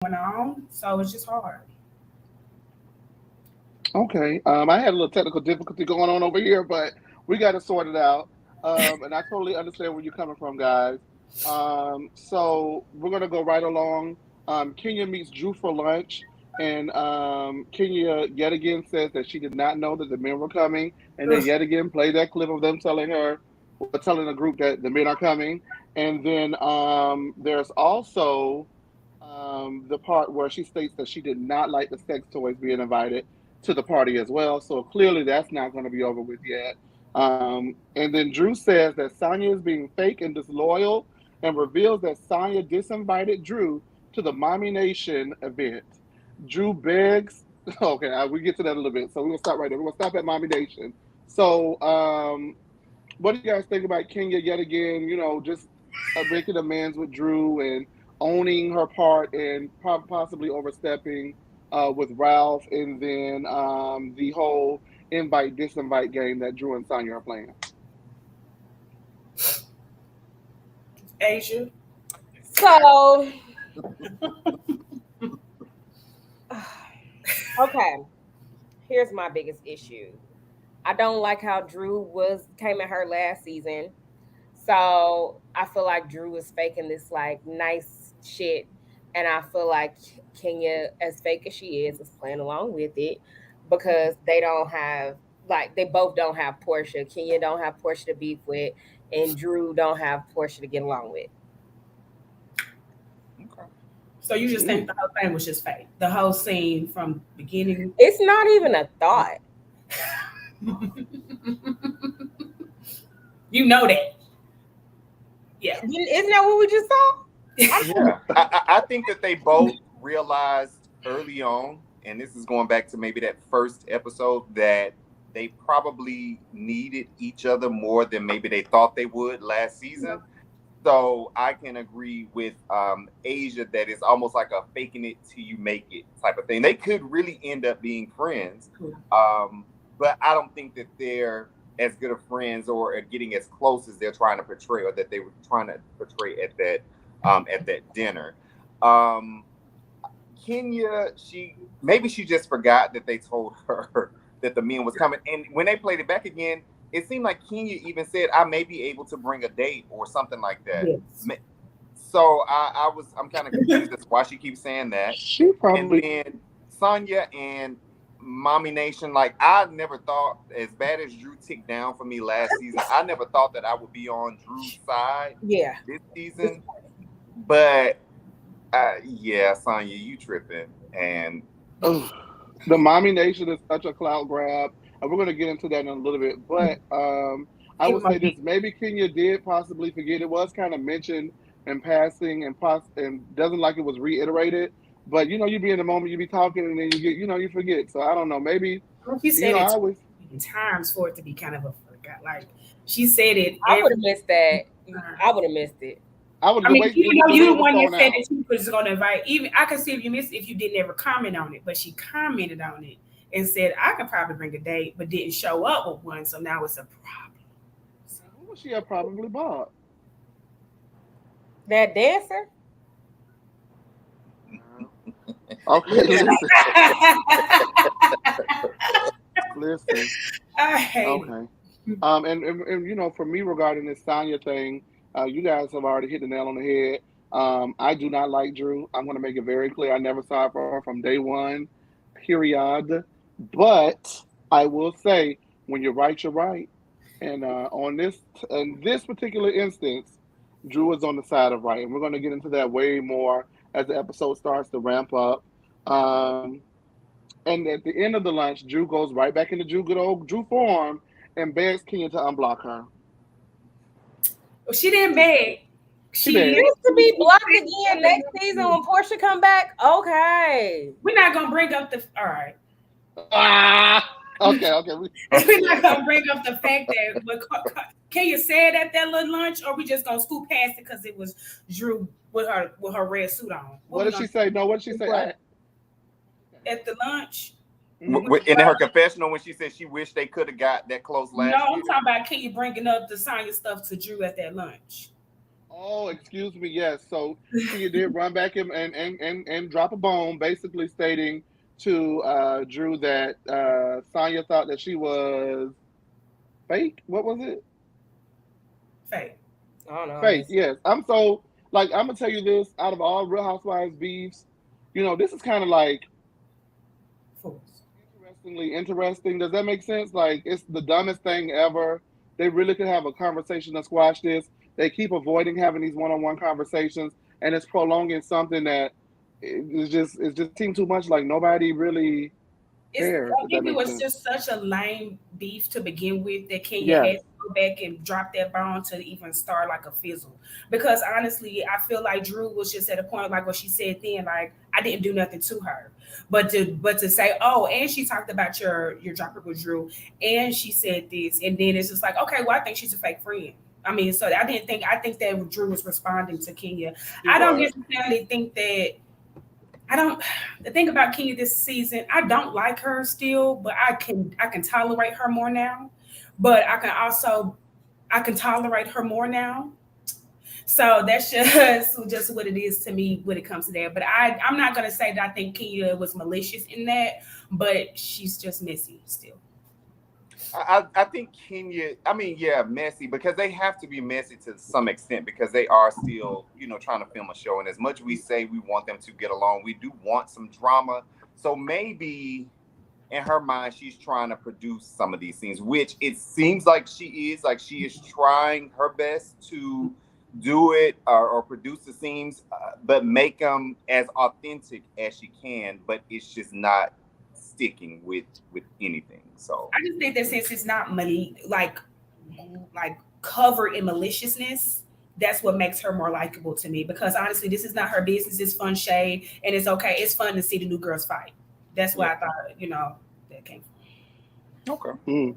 going on, so it's just hard. Okay. I had a little technical difficulty going on over here, but we got to sort it out. And I totally understand where you're coming from, guys. So we're gonna go right along. Kenya meets Drew for lunch, and Kenya yet again says that she did not know that the men were coming, and then Ugh. yet again play that clip of them telling her, or telling the group that the men are coming. And then there's also the part where she states that she did not like the sex toys being invited to the party as well. So clearly that's not going to be over with yet. And then Drew says that Sanya is being fake and disloyal and reveals that Sanya disinvited Drew to the Mommy Nation event. Drew begs, okay, we get to that in a little bit. So we're going to stop right there. We're going to stop at Mommy Nation. So, what do you guys think about Kenya yet again? Just making amends with Drew and owning her part and possibly overstepping with Ralph, and then the whole invite disinvite game that Drew and Sanya are playing. Asia. So, okay, here's my biggest issue. I don't like how Drew came at her last season. So I feel like Drew is faking this like nice shit. And I feel like Kenya, as fake as she is playing along with it because they both don't have Portia. Kenya don't have Portia to beef with, and Drew don't have Portia to get along with. Okay. So you just think the whole thing was just fake? The whole scene from beginning? It's not even a thought. You know that. Yeah. Isn't that what we just saw? Yeah. I think that they both realized early on, and this is going back to maybe that first episode, that they probably needed each other more than maybe they thought they would last season. So I can agree with Asia that it's almost like a faking it till you make it type of thing. They could really end up being friends, but I don't think that they're as good of friends or getting as close as they're trying to portray, or that they were trying to portray at that dinner. Kenya, she just forgot that they told her that the men was coming, and when they played it back again, it seemed like Kenya even said, "I may be able to bring a date" or something like that. Yes. So I'm kind of confused as to why she keeps saying that. She probably. And then Sanya and Mommy Nation, like, I never thought, as bad as Drew ticked down for me last season, I never thought that I would be on Drew's side this season. But yeah, Sanya, you tripping. And the Mommy Nation is such a clout grab, and we're going to get into that in a little bit. But I would say this: maybe Kenya did possibly forget. It was kind of mentioned in passing, and doesn't like it was reiterated. But you be in the moment, you be talking, and then you forget. So I don't know. Maybe she said it times for it to be kind of a forgot. Like she said it. I would have missed that. I would have missed it. You the one that said that she was going to invite. Even I could see if you missed if you didn't ever comment on it, but she commented on it and said I could probably bring a date, but didn't show up with one. So now it's a problem. So who was she probably bought? That dancer. Okay, listen. Okay. And for me regarding this Sanya thing, you guys have already hit the nail on the head. I do not like Drew. I'm going to make it very clear. I never saw it for her from day one, period. But I will say, when you're right, you're right. And in this particular instance, Drew is on the side of right, and we're going to get into that way more as the episode starts to ramp up. And at the end of the lunch, Drew goes right back into good old Drew form and begs Kenya to unblock her. Well, she didn't beg. She used to be blocked again next season when Portia come back. Okay. We're not going to bring up the... All right. Okay. We're not going to bring up the fact that what Kenya said at that little lunch, or we just going to scoop past it because it was Drew with her red suit on. What did she say? No, what did she say? At the lunch. In her confessional, when she said she wished they could have got that close last year. No, I'm talking about Kenya bringing up the Sanya stuff to Drew at that lunch. Oh, excuse me. Yes. So Kenya did run back and drop a bone, basically stating to Drew that Sanya thought that she was fake. What was it? Fake. I don't know. Fake. Yes. I'm so like I'm gonna tell you this. Out of all Real Housewives beefs, this is kind of like Fools. interestingly interesting. Does that make sense? Like it's the dumbest thing ever. They really could have a conversation to squash this. They keep avoiding having these one-on-one conversations, and it's prolonging something that it's just seemed too much. Like nobody really cares. I If that think it makes was sense. just such a lame beef to begin with that Kenya Yes. had to go back and drop that bone to even start like a fizzle. Because honestly, I feel like Drew was just at a point like what she said then, like I didn't do nothing to her. But to say, oh, and she talked about your dropper with Drew, and she said this, and then it's just like, okay, well, I think she's a fake friend. I mean, so I think that Drew was responding to Kenya. I don't necessarily think that I don't. The thing about Kenya this season, I don't like her still, but I can tolerate her more now. But I can tolerate her more now. So that's just what it is to me when it comes to that. But I'm not gonna say that I think Kenya was malicious in that, but she's just messy still. I think Kenya, I mean, yeah, messy because they have to be messy to some extent because they are still, trying to film a show. And as much we say we want them to get along, we do want some drama. So maybe in her mind, she's trying to produce some of these scenes, which it seems like she is trying her best to do it or produce the scenes, but make them as authentic as she can. But it's just not sticking with anything. So I just think that since it's not like covered in maliciousness, that's what makes her more likable to me. Because honestly, this is not her business. It's fun shade, and it's okay. It's fun to see the new girls fight. That's why I thought that came from. okay.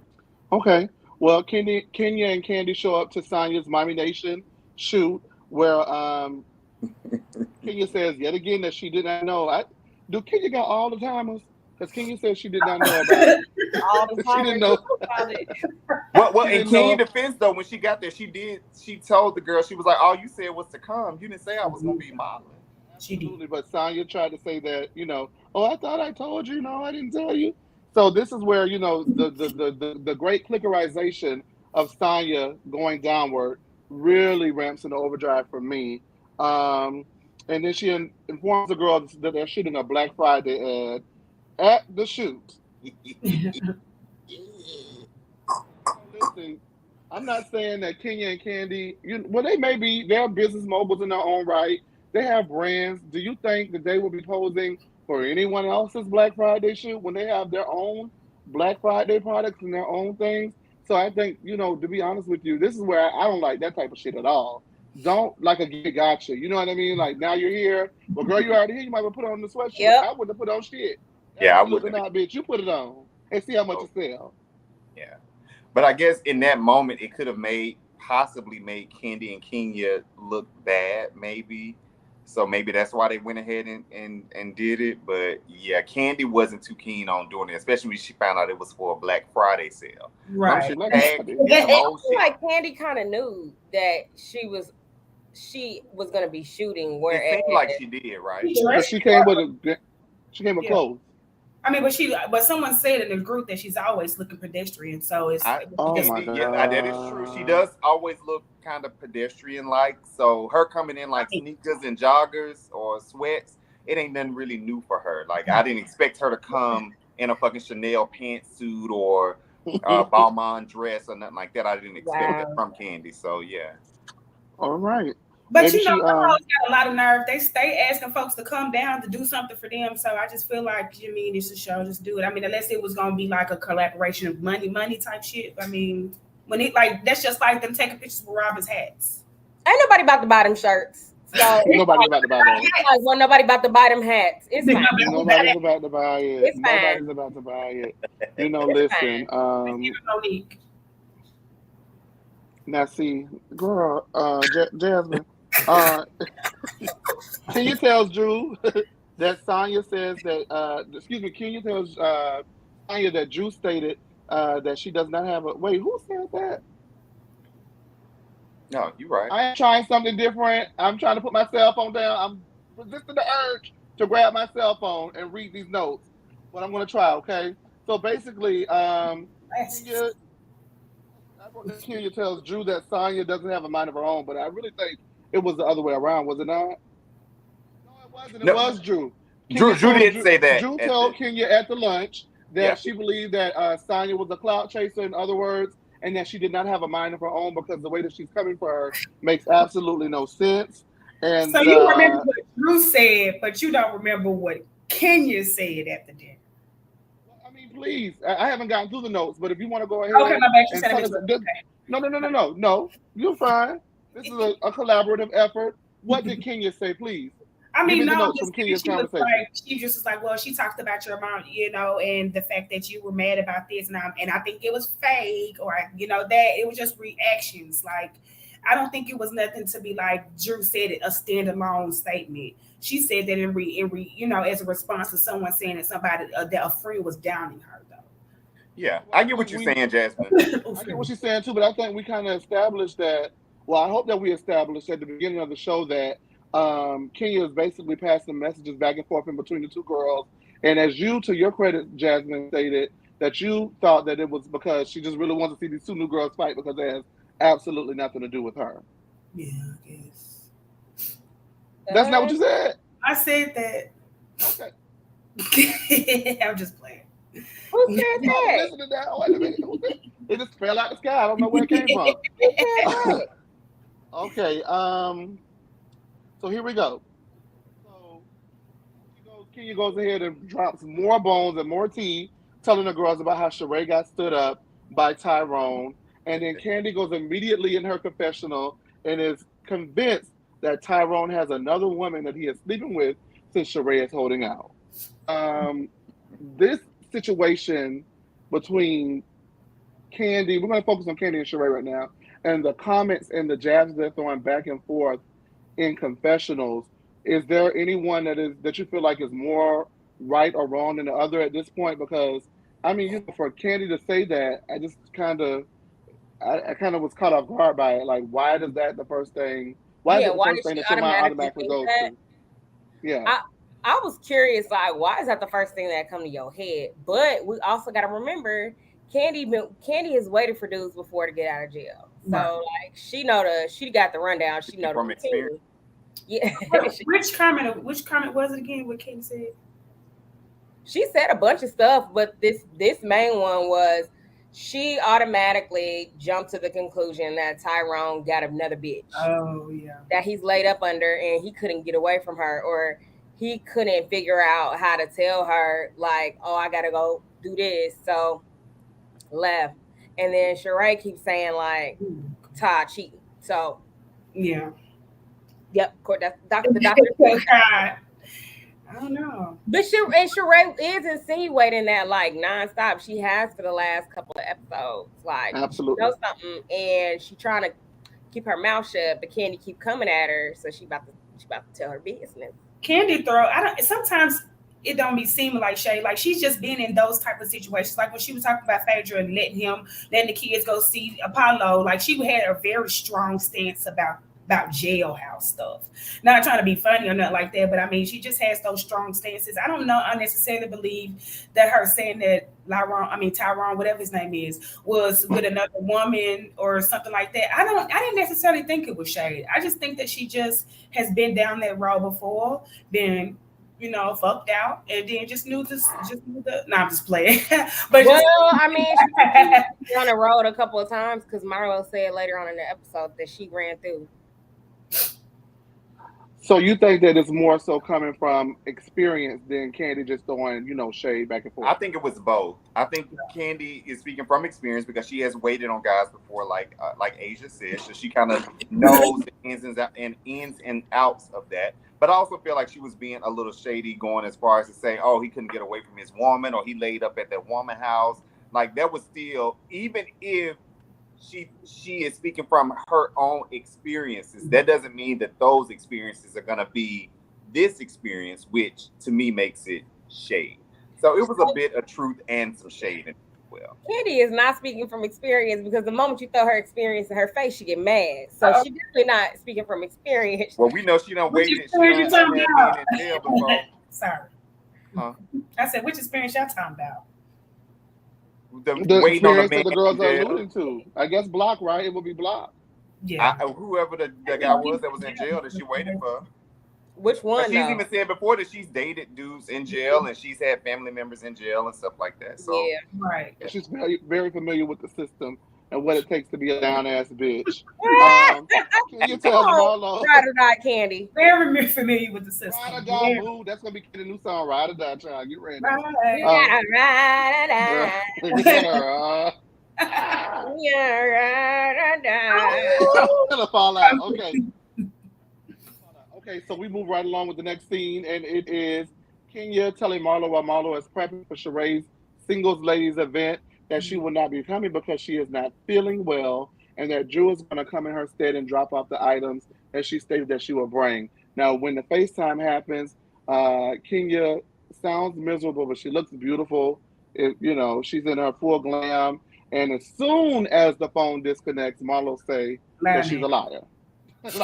Okay. Well, Kenya and Candy show up to Sanya's Mommy Nation shoot where Kenya says yet again that she did not know. Do Kenya got all the timers? Because Kenya said she did not know about it. All the She didn't know. Well, She in didn't Kenya's know. defense though, when she got there, she told the girl, she was like, all you said was to come. You didn't say I was gonna be modeling. She did. Absolutely. But Sanya tried to say that, oh, I thought I told you. No, I didn't tell you. So this is where, the great clickerization of Sanya going downward really ramps into overdrive for me. And then she informs the girls that they're shooting a Black Friday ad at the shoot. Listen, I'm not saying that Kenya and Candy, they're business moguls in their own right. They have brands. Do you think that they will be posing for anyone else's Black Friday shoot when they have their own Black Friday products and their own things? So I think, to be honest with you, this is where I don't like that type of shit at all. Don't like a get gotcha. You know what I mean? Like now you're here. Well, girl, you already here. You might well put on the sweatshirt. Yep. I wouldn't have put on shit. Yeah, I Absolutely wouldn't. not, bitch. You put it on and see how much it sells. Yeah. But I guess in that moment, it could have possibly made Kandi and Kenya look bad, maybe. So maybe that's why they went ahead and did it. But yeah, Kandi wasn't too keen on doing it, especially when she found out it was for a Black Friday sale. Right. She like I feel like Kandi kind of knew that she was going to be shooting. It Whereas seemed like she did, right? But she came with clothes. I mean, but someone said in the group that she's always looking pedestrian. So it's Oh my God. Yeah, that is true. She does always look kind of pedestrian-like. So her coming in like sneakers and joggers or sweats, it ain't nothing really new for her. Like I didn't expect her to come in a fucking Chanel pantsuit or Balmain dress or nothing like that. I didn't expect that from Kandi. So yeah. All right. But Maybe the hoes got a lot of nerve. They stay asking folks to come down to do something for them. So I just feel like, it's a show, just do it. I mean, unless it was gonna be like a collaboration of money type shit. I mean, when it that's just like them taking pictures with Robin's hats. Ain't nobody about to buy them shirts. So nobody about to buy that. Like, nobody about to buy them hats. It's fine. Nobody's about to buy it. It's fine. Nobody's about to buy it. Listen. Now see, girl, Jasmine, Kenya tells Drew that Sanya says that, Kenya tells Sanya that Drew stated that she does not have wait, who said that? No, you're right. I am trying something different. I'm trying to put my cell phone down. I'm resisting the urge to grab my cell phone and read these notes, but I'm going to try. Okay. So basically, Kenya, I wrote that Kenya tells Drew that Sanya doesn't have a mind of her own, but I really think it was the other way around. Was it not? No, it wasn't. It No, was Drew. Drew did say that. Drew told Kenya at the lunch that Yeah. she believed that Sanya was a clout chaser, in other words, and that she did not have a mind of her own because the way that she's coming for her makes absolutely no sense. And so you remember what Drew said, but you don't remember what Kenya said at the dinner. I mean, please, I haven't gotten through the notes, but if you want to go ahead, Okay, my bad. You and said tell it. us, no, you're fine. This is a collaborative effort. What did Kenya say, please? I mean, Give me the no, notes from Kenya's conversation. She just was like, well, she talked about your mom, and the fact that you were mad about this, and I think it was fake, or that it was just reactions. Like, I don't think it was nothing to be like Drew said it, a standalone statement. She said that as a response to someone saying that somebody that a friend was downing her, though. Yeah, I get what you're saying, Jasmine. I get what she's saying too, but I think we kind of established that. Well, I hope that we established at the beginning of the show that Kenya is basically passing messages back and forth in between the two girls. And as you, to your credit, Jasmine, stated that you thought that it was because she just really wants to see these two new girls fight because it has absolutely nothing to do with her. Yeah, I guess. That's not what you said. I said that. Okay. I'm just playing. Who said that? Listen to that. Oh, wait a minute. It just fell out the sky. I don't know where it came from. Okay. So here we go. So Kenya goes ahead and drops more bones and more tea, telling the girls about how Sheree got stood up by Tyrone. And then Kandi goes immediately in her confessional and is convinced that Tyrone has another woman that he is sleeping with since Sheree is holding out. This situation between Kandi, we're going to focus on Kandi and Sheree right now, and the comments and the jabs they're throwing back and forth in confessionals. Is there anyone that you feel like is more right or wrong than the other at this point? Because I mean, for Kandi to say that, I just kind of was caught off guard by it. Like, why is that the first thing? Why is it the first thing that someone automatically goes to? Yeah. I was curious, like, why is that the first thing that come to your head? But we also got to remember, Kandi has waited for dudes before to get out of jail. So, like, she got the rundown. She know from the experience. Yeah. Which comment was it again? What Kandi said? She said a bunch of stuff, but this main one was she automatically jumped to the conclusion that Tyrone got another bitch. Oh yeah. That he's laid up under and he couldn't get away from her, or he couldn't figure out how to tell her, like, oh, I gotta go do this. So left. And then Sheree keeps saying, like, Todd cheating. So yeah. Yep, of course, that's the doctor. I don't know. But Sheree is insinuating that, like, nonstop. She has for the last couple of episodes. Like, absolutely. She knows something, and she trying to keep her mouth shut, but Kandi keep coming at her, so she about to tell her business. Kandi sometimes it don't be seeming like Shay. Like, she's just been in those type of situations. Like when she was talking about Phaedra and letting the kids go see Apollo. Like, she had a very strong stance about jailhouse stuff. Not trying to be funny or nothing like that, but I mean, she just has those strong stances. I don't know. I necessarily believe that her saying that Tyrone, whatever his name is, was with another woman or something like that. I didn't necessarily think it was shade. I just think that she just has been down that road before, been, fucked out, and then just knew the. No, I'm just playing. But I mean, she's on the road a couple of times because Marlo said later on in the episode that she ran through. So you think that it's more so coming from experience than Kandi just throwing, shade back and forth? I think it was both. I think Kandi is speaking from experience because she has waited on guys before, like Asia said, so she kind of knows the ins and outs of that. But I also feel like she was being a little shady, going as far as to say, oh, he couldn't get away from his woman, or he laid up at that woman house. Like, that was still, even if she is speaking from her own experiences, that doesn't mean that those experiences are going to be this experience, which to me makes it shade. So it was a bit of truth and some shade. well. Kandi is not speaking from experience because the moment you throw her experience in her face, she get mad. So she definitely not speaking from experience. Well, we know she done waited. She done had been in jail before. Sorry. Huh? I said, which experience y'all talking about? The experience that the girls are alluding to. I guess Block, right? It will be Block. Yeah. Whoever the guy was that was in jail that she waited for. Which one? She's even said before that she's dated dudes in jail and she's had family members in jail and stuff like that. So yeah, right. She's very, very familiar with the system and what it takes to be a down ass bitch. Can you tell Marlo? Ride or die, Kandi. Very familiar with the system. Ride or die, boo. That's gonna be the new song. Ride or die, child. Get ready. Ride or die. I'm gonna fall out. Okay, so we move right along with the next scene, and it is Kenya telling Marlo while Marlo is prepping for Sheree's Singles Ladies event that she will not be coming because she is not feeling well, and that Drew is going to come in her stead and drop off the items that she stated that she will bring. Now, when the FaceTime happens, Kenya sounds miserable, but she looks beautiful. She's in her full glam, and as soon as the phone disconnects, Marlo say that she's a liar. With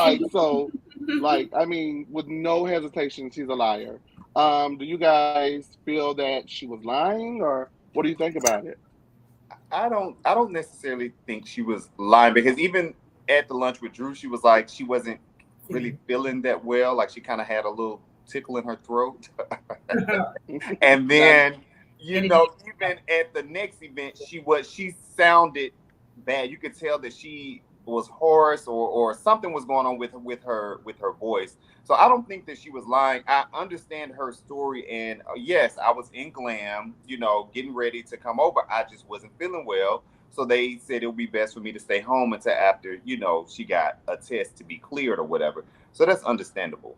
no hesitation, she's a liar. Do you guys feel that she was lying, or what do you think about it? I don't necessarily think she was lying, because even at the lunch with Drew, she was like she wasn't really feeling that well. Like she kind of had a little tickle in her throat. And then, even at the next event, she sounded bad. You could tell that she was hoarse or something was going on with her voice. So I don't think that she was lying. I understand her story, and yes, I was in glam, getting ready to come over. I just wasn't feeling well, so they said it would be best for me to stay home until after she got a test to be cleared or whatever. So that's understandable.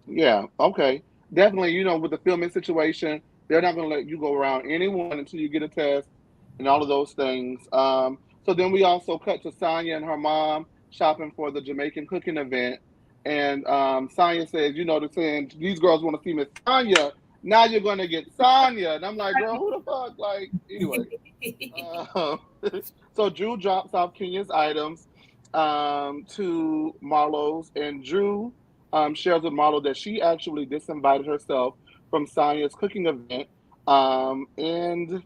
Yeah, okay, definitely. With the filming situation, they're not going to let you go around anyone until you get a test and all of those things. So then we also cut to Sanya and her mom shopping for the Jamaican cooking event. And Sanya says, they're saying, these girls want to see Miss Sanya. Now you're going to get Sanya. And I'm like, girl, who the fuck? Like, anyway. So Drew drops off Kenya's items to Marlo's. And Drew shares with Marlo that she actually disinvited herself from Sanya's cooking event. And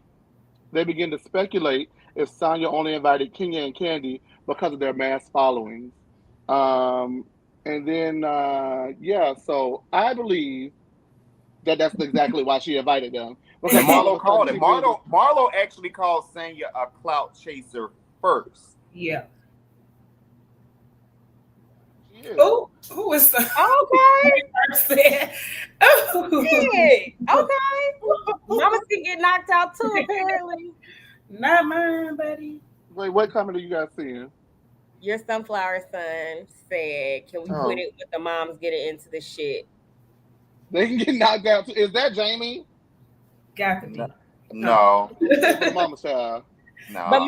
they begin to speculate if Sanya only invited Kenya and Kandi because of their mass followings. And then, so I believe that that's exactly why she invited them. Because Marlo called it. Marlo actually called Sanya a clout chaser first. Yeah. Oh, who is the okay? Okay. Mama's gonna get knocked out too, apparently. Not mine, buddy. Wait, what comment are you guys seeing? Your sunflower son said, "Can we put it with the moms getting into the shit?" They can get knocked out too. Is that Jamie? Got to be. No. Mama child. No. But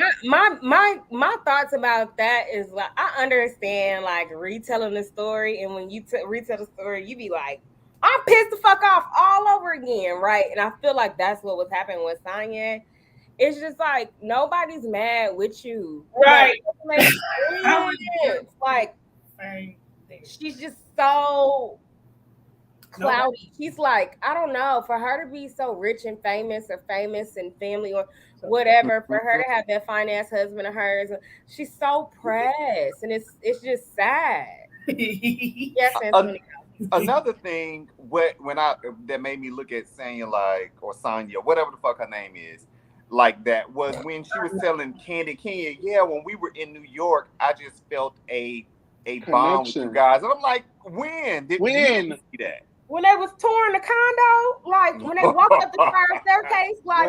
my thoughts about that is like, I understand like retelling the story, and when you retell the story, you be like, I'm pissed the fuck off all over again, right? And I feel like that's what was happening with Sanya. It's just like nobody's mad with you, right? Like she's just so cloudy. She's like, I don't know, for her to be so rich and famous and family or whatever, for her to have that finance husband of hers, she's so pressed, and it's just sad. Yes, another thing that made me look at Sanya or Sanya, whatever the fuck her name is, like that was when she was telling Kandi, Kenya, when we were in New York, I just felt a bond with you guys. And I'm like, when did you see that? When they was touring the condo, like when they walked up the fire staircase, like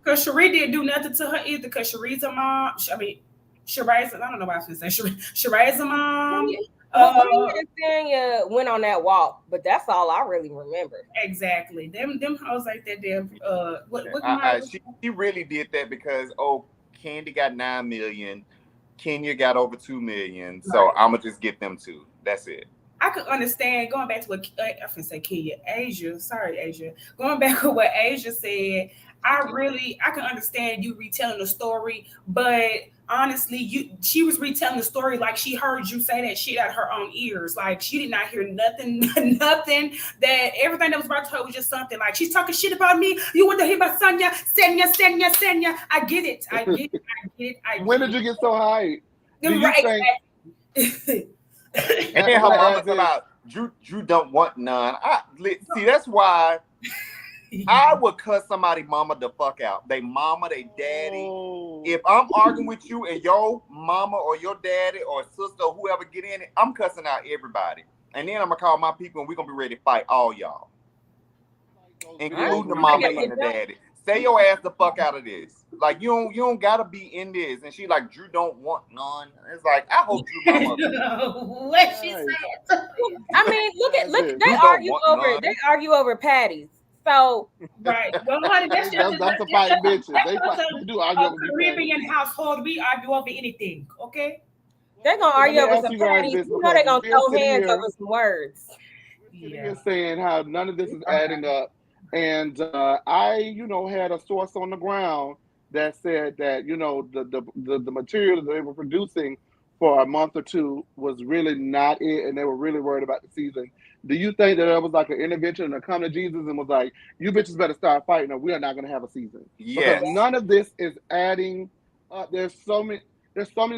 because Sheree didn't do nothing to her either, because Sheree's a mom. Sheree's, I don't know why I was going to say Sheree's a mom. Sanya went on that walk, but that's all I really remember. Exactly. Them hoes like that. She really did that because Kandi got 9 million, Kenya got over 2 million, so I'ma just get them 2. That's it. I could understand going back to what I can say Asia. Sorry, Asia. Going back to what Asia said, I can understand you retelling the story, but honestly, she was retelling the story like she heard you say that shit out of her own ears. Like she did not hear nothing, nothing. That everything that was brought to her was just something like she's talking shit about me. You want to hear about Sanya? Sanya. I get it. When did you get so high? Do you right. think? And then her mama talking about Drew don't want none. See, that's why I would cuss somebody mama the fuck out. They mama, they daddy. Oh. If I'm arguing with you and your mama or your daddy or sister or whoever get in it, I'm cussing out everybody. And then I'm gonna call my people and we're gonna be ready to fight all y'all. Including the mama and the daddy. Say your ass the fuck out of this. Like you don't gotta be in this. And she like, Drew don't want none. It's like, I hope Drew mama. What she said. I mean, look, they argue over patties. So right. Well, honey, that's a fight, bitches. They do argue over Caribbean household. We argue over anything. Okay. They're gonna argue over some patties. You know they're gonna throw hands over some words. You're saying how none of this is adding up. And I, had a source on the ground that said that, the material that they were producing for a month or two was really not it, and they were really worried about the season. Do you think that there was like an intervention and come to Jesus and was like, you bitches better start fighting or we are not going to have a season? Yes. Because none of this is adding up. There's so many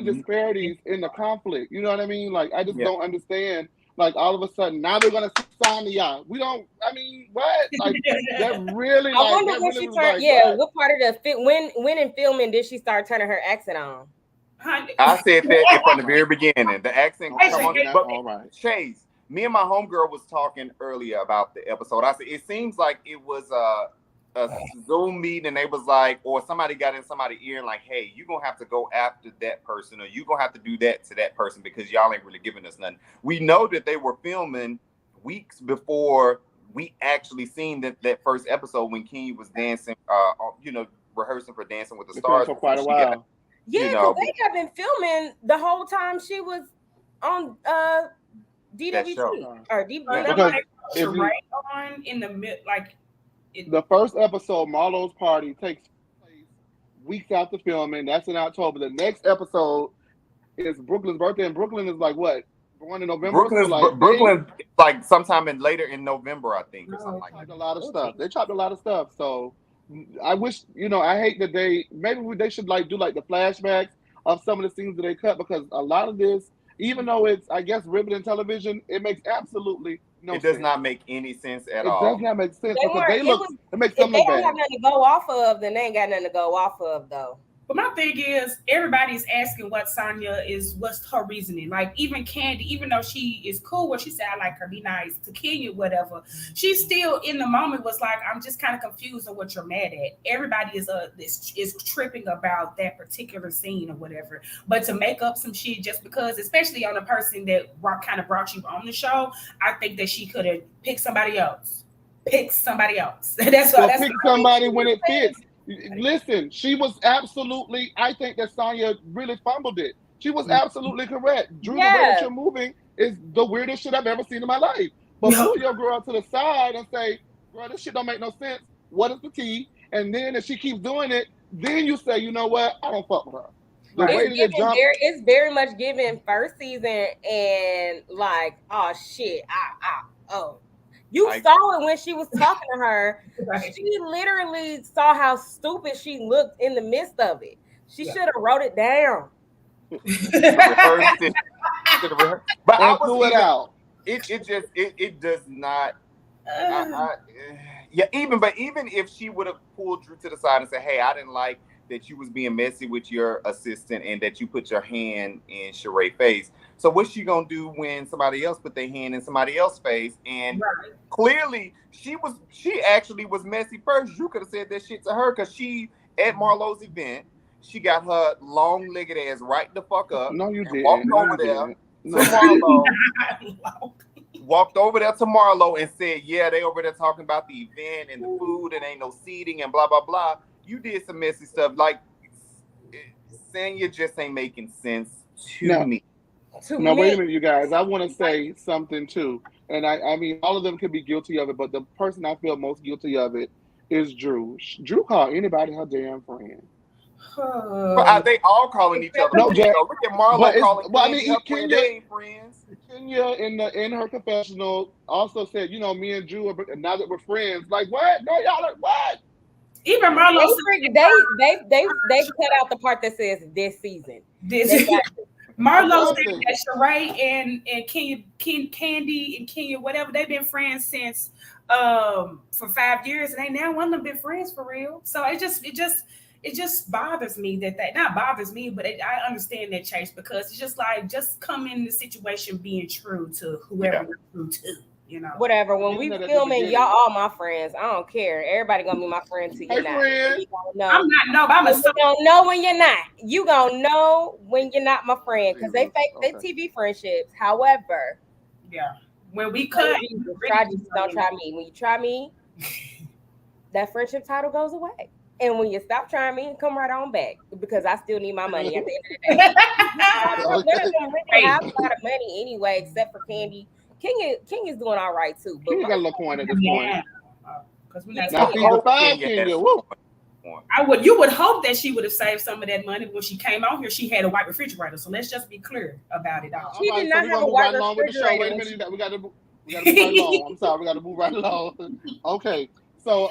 disparities in the conflict. You know what I mean? Like, I just don't understand. Like, all of a sudden, now they're going to sign the yacht. We don't, I mean, what? Like, that really, I wonder when she turned, what part of when in filming did she start turning her accent on? I said that from the very beginning. The accent come on. But all right. Chase, me and my homegirl was talking earlier about the episode. I said, it seems like it was a Zoom meeting and they was like, or somebody got in somebody's ear and like, hey, you're going to have to go after that person or you're going to have to do that to that person because y'all ain't really giving us nothing. We know that they were filming weeks before we actually seen that first episode when Kenya was dancing, rehearsing for Dancing with the Stars. For quite a while. They have been filming the whole time she was on DWC or DWC. On in the mid, like the first episode, Marlo's party takes place weeks after filming. That's in October. The next episode is Brooklyn's birthday, and Brooklyn is like what? Born in November. Brooklyn like sometime later in November, I think, or something like that. A lot of stuff. They chopped a lot of stuff. So I wish, I hate that they should like do like the flashbacks of some of the scenes that they cut because a lot of this, even though it's, I guess, riveting television, it makes absolutely no sense. It does not make any sense at all. It does not make sense because it makes them look bad. If they don't have nothing to go off of, then they ain't got nothing to go off of, though. But my thing is, everybody's asking what Sanya is, what's her reasoning. Like, even Kandi, even though she is cool, what she said, I like her, be nice to Kenya, whatever. She still, in the moment, was like, I'm just kind of confused on what you're mad at. Everybody is tripping about that particular scene or whatever. But to make up some shit just because, especially on a person that kind of brought you on the show, I think that she could have picked somebody else. Pick somebody else. That's pick somebody when it fits. Listen, she was absolutely, I think that Sanya really fumbled it. She was absolutely correct. Drew, the way that you're moving is the weirdest shit I've ever seen in my life. But pull your girl to the side and say, girl, this shit don't make no sense. What is the tea? And then if she keeps doing it, then you say, you know what? I don't fuck with her. It's very much given first season and like, oh shit, You saw it when she was talking to her. She literally saw how stupid she looked in the midst of it. She should have wrote it down. But I was it out. It does not. Even if she would have pulled Drew to the side and said, "Hey, I didn't like that you was being messy with your assistant and that you put your hand in Sheree's face." So what's she gonna do when somebody else put their hand in somebody else's face? And clearly, she actually was messy first. You could have said that shit to her because she at Marlo's event, she got her long-legged ass right the fuck up. No, you didn't. Walked over there to Marlo. Walked over there to Marlo and said, "Yeah, they over there talking about the event and the food and ain't no seating and blah blah blah." You did some messy stuff. Like Sanya just ain't making sense to me. Now, wait a minute, you guys. I want to say something too. And I mean, all of them could be guilty of it, but the person I feel most guilty of it is Drew. Drew called anybody her damn friend. But they all calling each other. No, Jack. Look at Marlo calling Kandi her friend. They ain't friends. Kenya in her confessional also said, me and Drew are now that we're friends. Like what? No, y'all like what? Even Marlo, they cut out the part that says this season. Marlo said that Sheree and Kandi and Kenya, whatever, they've been friends since for 5 years, and they now one of them been friends for real. So it just bothers me that not bothers me, but I understand that, Chase, because it's just like just come in the situation being true to whoever you're true to. Whatever. When we filming, y'all all my friends. I don't care. Everybody gonna be my friend till you're not. Friend. I'm not. No, but you gonna know when you're not. You gonna know when you're not my friend because they fake they TV friendships. However, when we cut, don't try me. When you try me, that friendship title goes away. And when you stop trying me, come right on back because I still need my money at the end of the day. None of them really have a lot of money anyway, except for Kandi. King is doing all right too. King got a little coin at this point. Because we got you would hope that she would have saved some of that money when she came out here. She had a white refrigerator, so let's just be clear about it all. She did not have a white refrigerator. Wait a minute, we got to move right along. I'm sorry, we got to move right along. Okay, so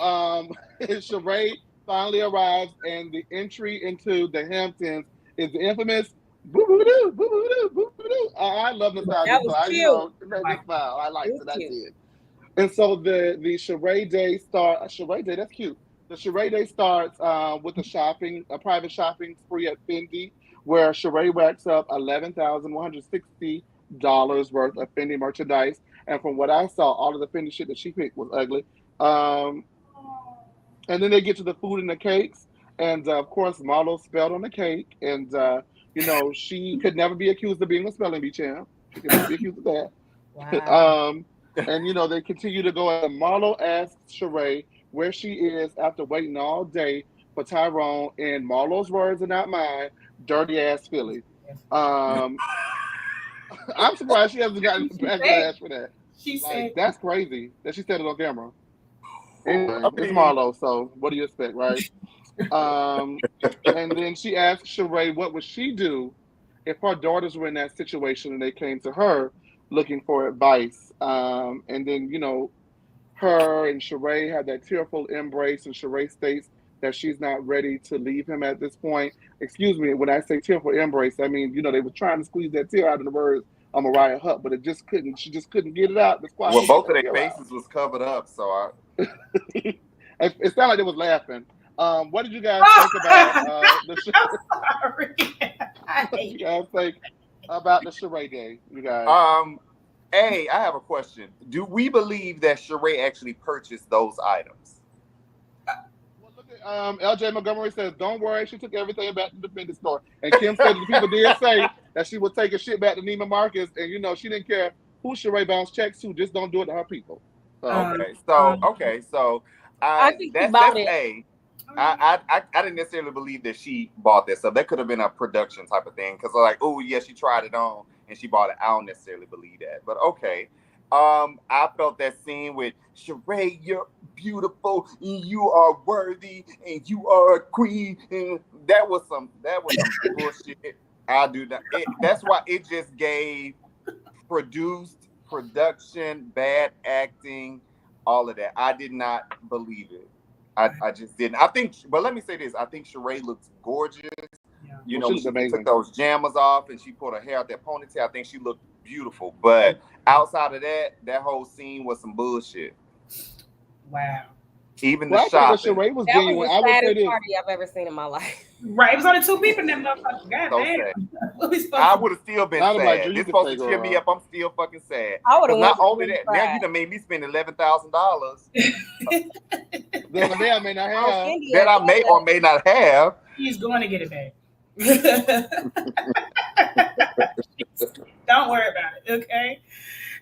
Sheree finally arrives, and the entry into the Hamptons is the infamous boo-boo-doo, boo-boo-doo, boo-boo-doo. I love the style. That was cute. I liked it. I did. And so the Sheree Day Sheree Day, that's cute. The Sheree Day starts with a private shopping spree at Fendi, where Sheree racks up $11,160 worth of Fendi merchandise. And from what I saw, all of the Fendi shit that she picked was ugly. And then they get to the food and the cakes. And of course, Marlo spelled on the cake. And she could never be accused of being a spelling bee champ. She could never be accused of that. Wow. And they continue to go. And Marlo asks Sheree where she is after waiting all day for Tyrone. In Marlo's words and not mine, dirty ass Philly. I'm surprised she hasn't gotten backlash for that. She said that's crazy that she said it on camera. Anyway, it's Marlo, so what do you expect, right? And then she asked Sheree what would she do if her daughters were in that situation and they came to her looking for advice. And then, her and Sheree had that tearful embrace, and Sheree states that she's not ready to leave him at this point. Excuse me, when I say tearful embrace, I mean, they were trying to squeeze that tear out of the words of Mariah Hutt, but she just couldn't get it out. Well, both of their faces was covered up, so it sounded like they was laughing. What did you guys think about the show? What did you guys think about the Sheree Day, you guys? I have a question. Do we believe that Sheree actually purchased those items? Well, look at LJ Montgomery says, "Don't worry, she took everything back to the Fendi store." And Kim said the people did say that she would take a shit back to Neiman Marcus, and she didn't care who Sheree bounced checks to, just don't do it to her people. So, so I think that's A. I didn't necessarily believe that she bought that stuff. That could have been a production type of thing because oh yeah, she tried it on and she bought it. I don't necessarily believe that, but okay. I felt that scene with Sheree, you're beautiful, and you are worthy, and you are a queen, and that was some bullshit. I do not. That's why it just gave production, bad acting, all of that. I did not believe it. I just didn't. But let me say this. I think Sheree looks gorgeous. Yeah. When she took those jammers off and she put her hair out that ponytail, I think she looked beautiful. But outside of that whole scene was some bullshit. Wow. Even the shopping. Sheree was that genuine. was the saddest party I've ever seen in my life. Right. It was only 2 people in that motherfucker. Goddamn. I would have still been sad. This supposed to cheer me up. I'm still fucking sad. I would have not only that, now you done made me spend $11,000. That I may not have. That I may or may not have. He's going to get it back. Don't worry about it, okay?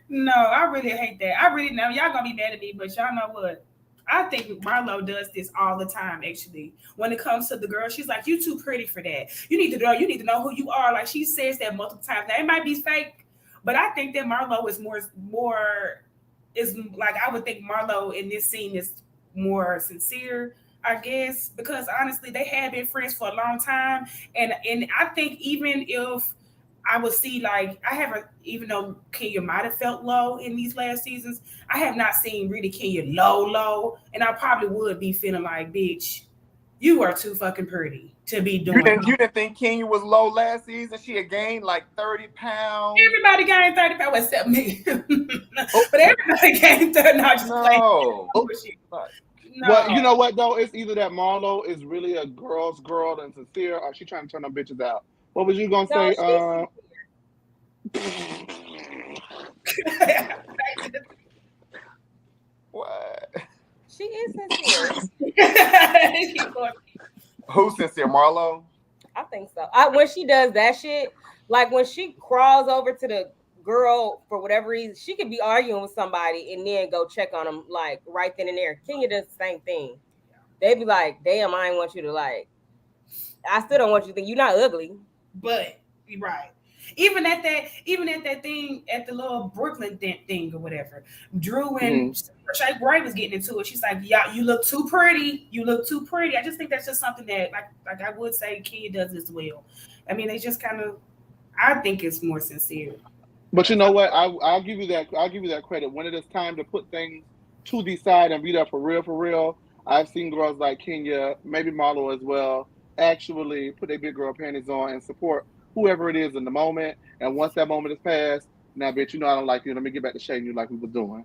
No, I really hate that. I really know y'all gonna be mad at me, but y'all know what? I think Marlo does this all the time. Actually, when it comes to the girl, she's like, "You too pretty for that. You need to know. You need to know who you are." Like she says that multiple times. Now it might be fake, but I think that Marlo is more is like I would think Marlo in this scene is more sincere. I guess because honestly, they have been friends for a long time, and I think even if I would see like I haven't even though Kenya might have felt low in these last seasons, I have not seen really Kenya low, and I probably would be feeling like, bitch, you are too fucking pretty to be doing. You didn't think Kenya was low last season? She had gained like 30 pounds. Everybody gained 30 pounds except me, but everybody gained 30. No, just no. No. Well, you know what though? It's either that Marlo is really a girl's girl and sincere, or she trying to turn them bitches out. What was you gonna say? What? She is sincere. Who's sincere, Marlo? I think so. When she does that shit, like when she crawls over to the girl for whatever reason, she could be arguing with somebody and then go check on them like right then and there. Kenya does the same thing. They be like, "Damn, I ain't want you to like. I still don't want you to think you're not ugly." But you're right. Even at that thing at the little Brooklyn thing or whatever, Drew and Shay Gray was getting into it. She's like, "Yeah, you look too pretty. You look too pretty." I just think that's just something that, like I would say, Kenya does as well. I mean, they just kind of. I think it's more sincere. But you know what? I'll give you that. I'll give you that credit. When it is time to put things to the side and be there for real, I've seen girls like Kenya, maybe Marlo as well, actually put their big girl panties on and support whoever it is in the moment. And once that moment is passed, now bitch, you know I don't like you. Let me get back to shading you like we were doing.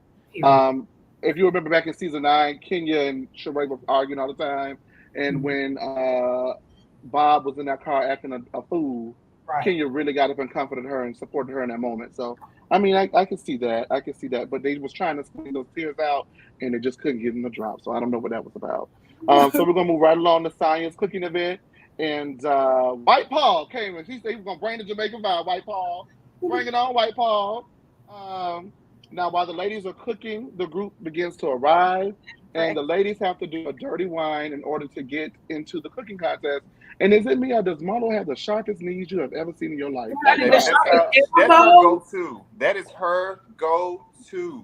If you remember back in season 9, Kenya and Sheree were arguing all the time. And when Bob was in that car acting a fool, right. Kenya really got up and comforted her and supported her in that moment. So I mean, I can see that. I can see that. But they was trying to squeeze those tears out, and they just couldn't get them to drop. So I don't know what that was about. So we're gonna move right along to Sanya's cooking event. And White Paul came and he said he was gonna bring the Jamaican vibe. White Paul, bring it on, White Paul. Now, while the ladies are cooking, the group begins to arrive, and the ladies have to do a dirty wine in order to get into the cooking contest. And is it me or does Marlo have the sharpest knees you have ever seen in your life? That's her go-to. That is her go-to.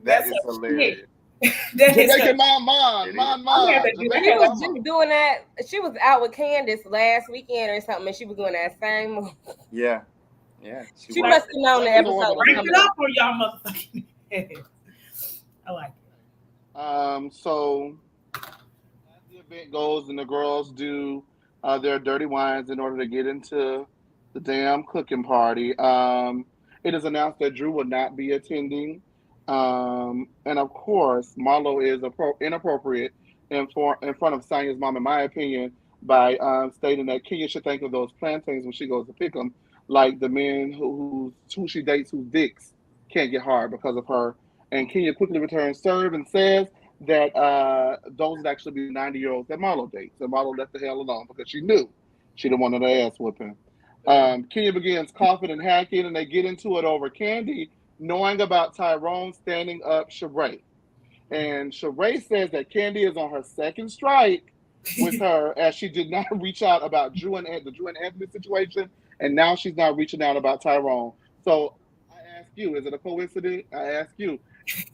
That is hilarious. Jamaican mom. She was just doing that. She was out with Candace last weekend or something, and she was doing that same move. Yeah. She must have known the episode. Break it up on y'all motherfucking head. I like it. So as the event goes and the girls do their dirty wines in order to get into the damn cooking party, it is announced that Drew will not be attending. And of course, Marlo is inappropriate in front of Sanya's mom, in my opinion, by stating that Kenya should think of those plantains when she goes to pick them, like the men who she dates whose dicks can't get hard because of her. And Kenya quickly returns serve and says that those would actually be 90-year-olds that Marlo dates. And Marlo left the hell alone because she knew she didn't want her ass whooping. Kenya begins coughing and hacking, and they get into it over Kandi knowing about Tyrone standing up Sheree. And Sheree says that Kandi is on her second strike with her as she did not reach out about the Drew and Anthony situation, and now she's not reaching out about Tyrone. So I ask you, is it a coincidence? I ask you.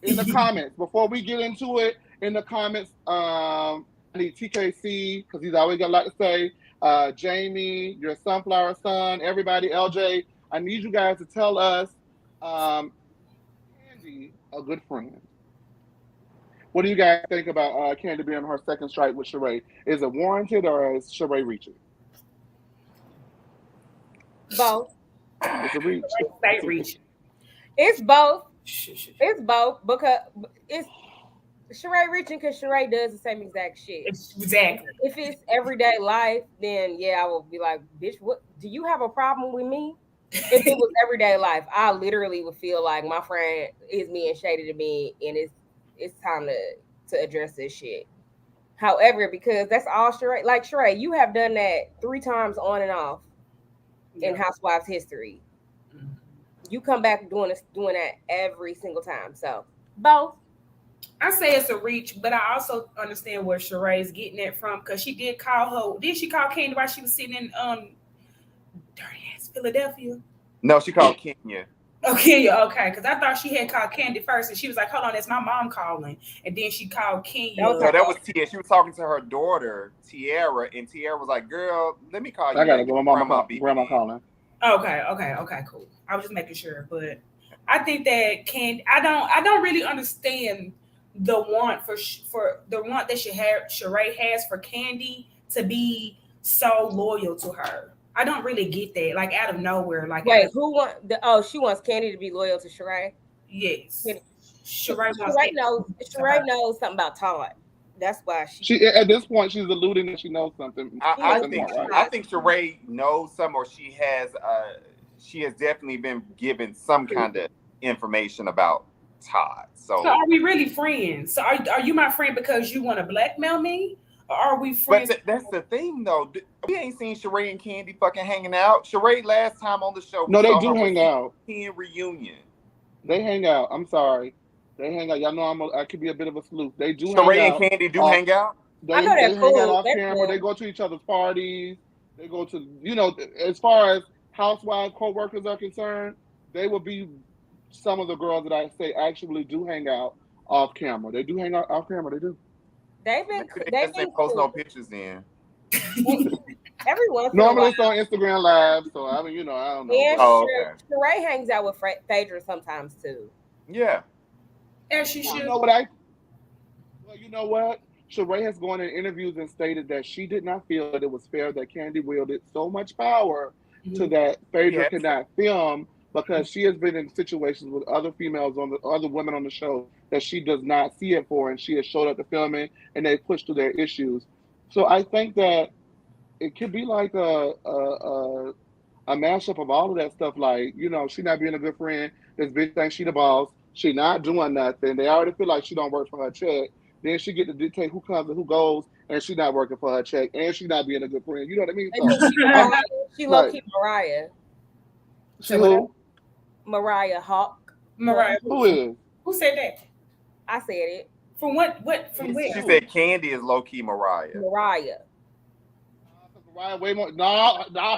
In the comments, before we get into it, in the comments, I need TKC, because he's always got a lot to say, Jamie, your sunflower son, everybody, LJ, I need you guys to tell us, Kandi, a good friend. What do you guys think about Kandi being on her second strike with Sheree? Is it warranted or is Sheree reaching? Both. It's a reach. It's both. It's both because it's Sheree reaching because Sheree does the same exact shit. Exactly. If it's everyday life, then yeah, I will be like, bitch, what do you have a problem with me? If it was everyday life, I literally would feel like my friend is being shady to me, and it's time to address this shit. However, because that's all Sheree, like Sheree, you have done that 3 times on and off in Housewives history. You come back doing that every single time. So both. I say it's a reach, but I also understand where Sheree's getting that from because she did call her. Did she call Kandi while she was sitting in dirty ass Philadelphia? No, she called Kenya. Oh, Kenya, okay, because I thought she had called Kandi first, and she was like, "Hold on, that's my mom calling," and then she called Kenya. No, that was Tia. She was talking to her daughter Tiara, and Tiara was like, "Girl, let me call you." I gotta go. My grandma calling. Okay, cool. I was just making sure, but I think that Kandi, I don't really understand the want for the want that Sheree has for Kandi to be so loyal to her. I don't really get that. Like out of nowhere. Like wait, who want the? Oh, she wants Kandi to be loyal to Sheree. Yes, Sheree knows something about Todd. That's why she at this point she's alluding that she knows something. I think Sheree knows some, or she has definitely been given some kind of information about Todd. So are we really friends? So are you my friend because you want to blackmail me? Or are we friends? But that's the thing, though. We ain't seen Sheree and Kandi fucking hanging out. Sheree last time on the show. No, they do hang out. Reunion. They hang out. I'm sorry. They hang out. Y'all know I could be a bit of a sleuth. They do Sheree hang out. and Kandi do hang out? I know they cool. hang out off camera. Cool. They go to each other's parties. They go to, as far as housewives, co-workers are concerned, they will be some of the girls that I say actually do hang out off camera. They do hang out off camera. They do. They've been post no pictures then. Everyone. Normally it's on Instagram Live, so I mean, I don't know. And Sheree hangs out with Phaedra sometimes too. Yeah. And she should. Well, you know what? Sheree has gone in interviews and stated that she did not feel that it was fair that Kandi wielded so much power to that Phaedra could not film because she has been in situations with other females other women on the show that she does not see it for, and she has showed up to filming and they pushed through their issues. So I think that it could be like a mashup of all of that stuff. Like, she not being a good friend. This bitch thinks she the boss. She not doing nothing. They already feel like she don't work for her check. Then she get to dictate who comes and who goes, and she not working for her check, and she not being a good friend. You know what I mean? So, she low-key Mariah. She who? Mariah Hawk. Mariah. Who is? Who said that? I said it. From what? From where? She said Kandi is low-key Mariah. Mariah, way more. No, hell no.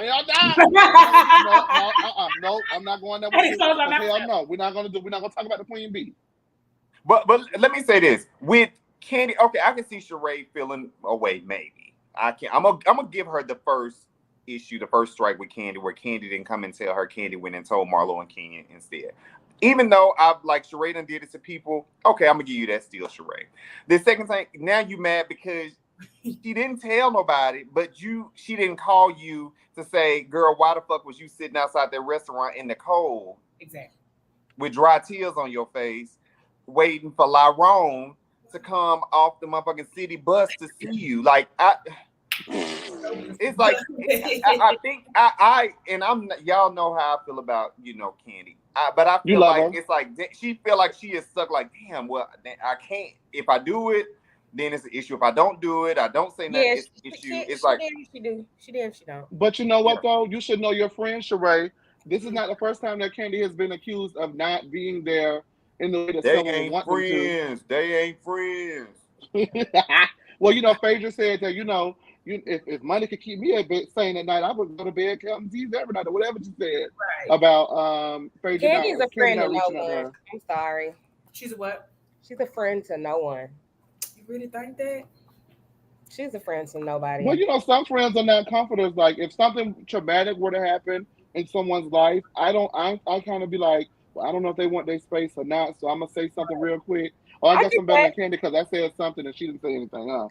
No, I'm not going there. Hell no. We're not gonna talk about the Queen Bee. But let me say this with Kandi. Okay, I can see Sheree feeling away. Maybe I can. I'm gonna give her the first strike with Kandi, where Kandi didn't come and tell her. Kandi went and told Marlo and Kenya instead. Even though I've like Sheree done did it to people, okay, I'm gonna give you that still, Sheree. The second thing, now you mad because she didn't tell nobody, but she didn't call you to say, girl, why the fuck was you sitting outside that restaurant in the cold? Exactly. With dry tears on your face, waiting for Lyrone to come off the motherfucking city bus to see you. Like it's like I think y'all know how I feel about Kandi. But I feel like it's like she feel like she is stuck. Like, damn, well, I can't. If I do it, then it's an issue. If I don't do it, I don't say nothing. It's an issue. It's like she do. She did. She don't. But you know what though? You should know your friend Sheree. This is not the first time that Kandi has been accused of not being there in the way that someone wants them to. They ain't friends. Well, Phaedra said that if money could keep me sane at night, I would go to bed counting T's every night or whatever she said about Phaedra. Kandi's a friend to no one. I'm sorry. She's a what? She's a friend to no one. You really think that? She's a friend to nobody. Well, some friends are not comforters. Like if something traumatic were to happen in someone's life, I kind of be like, well, I don't know if they want their space or not, so I'm gonna say something real quick. Or I guess I'm better than Kandi because I said something and she didn't say anything.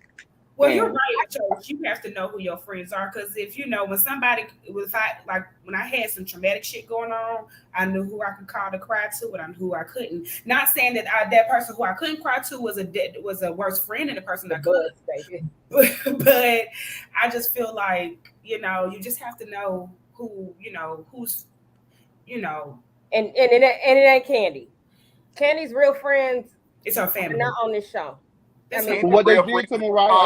Well, you're right, George. You have to know who your friends are because if when somebody when I had some traumatic shit going on, I knew who I could call to cry to, and I knew who I couldn't. Not saying that that person who I couldn't cry to was a worse friend than the person that could. But I just feel like you just have to know who who's and it ain't Kandi. Kandi's real friends. It's her family. Not on this show. What they did to Mariah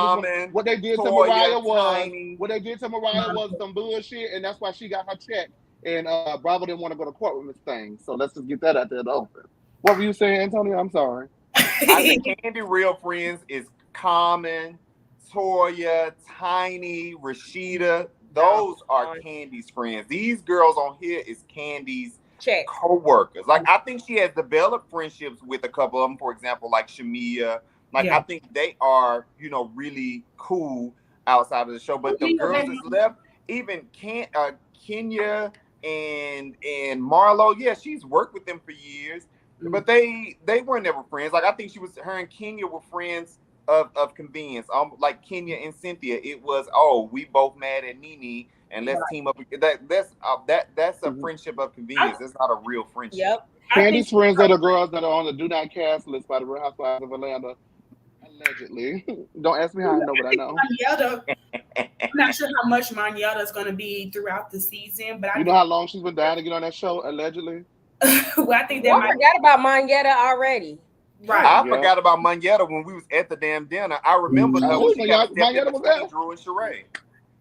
was some bullshit, and that's why she got her check. And Bravo didn't want to go to court with this thing. So let's just get that out there to open. What were you saying, Antonio? I'm sorry. I think Kandi real friends is Common, Toya, Tiny, Rashida. Those are Kandi's friends. These girls on here is Kandi's co-workers. Like, I think she has developed friendships with a couple of them. For example, like Shamia. Like, I think they are, really cool outside of the show. But the girls that's left, even Kenya and Marlo, yeah, she's worked with them for years. But they weren't never friends. Like, I think her and Kenya were friends of convenience. Like Kenya and Cynthia, it was, we both mad at Nene and let's team up. That's a friendship of convenience. That's not a real friendship. Yep. Candy's friends are the girls that are on the do not cast list by the Real Housewives of Atlanta. Allegedly. Don't ask me how I know, but I know. I'm not sure how much Manyetta is going to be throughout the season, but you know how long she's been dying to get on that show, allegedly? Well, I think I forgot about Manyetta already. Right. I forgot about Manyetta when we was at the damn dinner. I remember when she got stepped in between Drew and Sheree.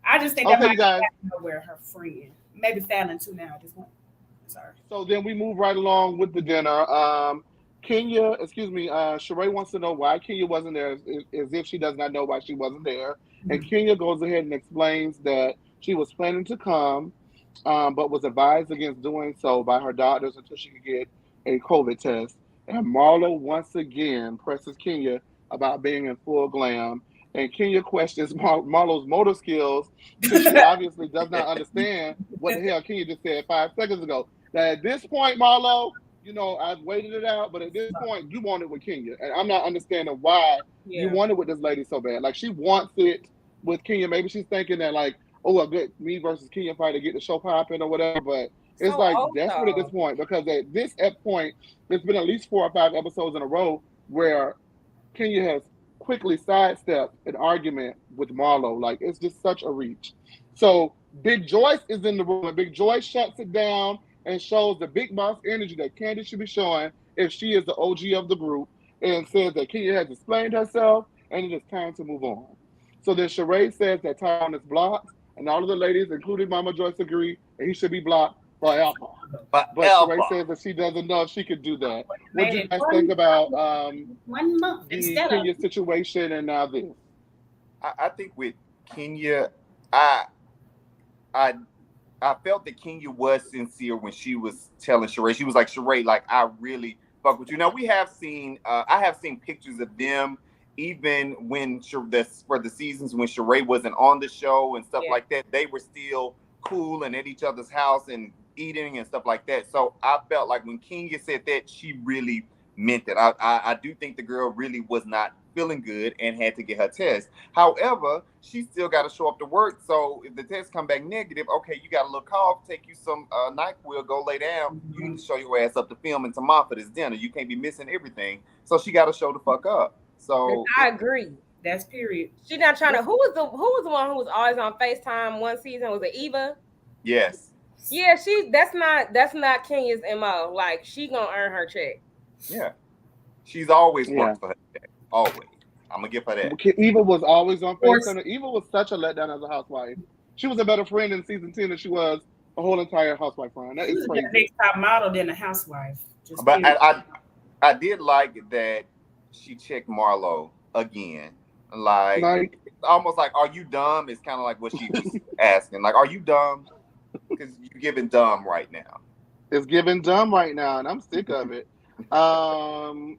I just think that might be nowhere her friend. Maybe Fallon too now at this point. Sorry. So then we move right along with the dinner. Sheree wants to know why Kenya wasn't there, as if she does not know why she wasn't there. And Kenya goes ahead and explains that she was planning to come, but was advised against doing so by her doctors until she could get a COVID test. And Marlo once again presses Kenya about being in full glam. And Kenya questions Marlo's motor skills because she obviously does not understand what the hell Kenya just said 5 seconds ago. That at this point, Marlo, I've waited it out, but at this point, you want it with Kenya. And I'm not understanding why you want it with this lady so bad. Like, she wants it with Kenya. Maybe she's thinking that, like, a good me versus Kenya fight to get the show popping or whatever. But it's desperate at this point, because at this point, there's been at least 4 or 5 episodes in a row where Kenya has quickly sidestepped an argument with Marlo. Like, it's just such a reach. So Big Joyce is in the room, and Big Joyce shuts it down and shows the big boss energy that Kandi should be showing if she is the OG of the group, and says that Kenya has explained herself and it is time to move on. So then Sheree says that Tyrone is blocked, and all of the ladies, including Mama Joyce, agree that he should be blocked forever. But Sheree says that she doesn't know if she could do that. What do you guys think about the Kenya situation and now this? I think with Kenya, I felt that Kenya was sincere when she was telling Sheree. She was like, Sheree, like, I really fuck with you. Now, we have seen, I have seen pictures of them, even when for the seasons when Sheree wasn't on the show and stuff like that. They were still cool and at each other's house and eating and stuff like that. So I felt like when Kenya said that, she really meant it. I do think the girl really was not feeling good and had to get her test. However, she still got to show up to work. So if the test come back negative, okay, you got a little cough, take you some NyQuil, go lay down. You need to show your ass up to film and tomorrow for this dinner. You can't be missing everything. So she got to show the fuck up. So I agree. That's period. She's not trying to. Who was the one who was always on FaceTime one season? Was it Eva? Yes. Yeah, that's not Kenya's MO. Like, she gonna earn her check. Yeah. She's always worked for her check. Always. I'm gonna give her that. Eva was always on FaceTime. Eva was such a letdown as a housewife. She was a better friend in season 10 than she was a whole entire housewife run. That is crazy. Next top model than a housewife. But I did like that she checked Marlo again. Like almost like, are you dumb? It's kind of like what she was asking. Like, are you dumb? Because you're giving dumb right now. It's giving dumb right now, and I'm sick of it. It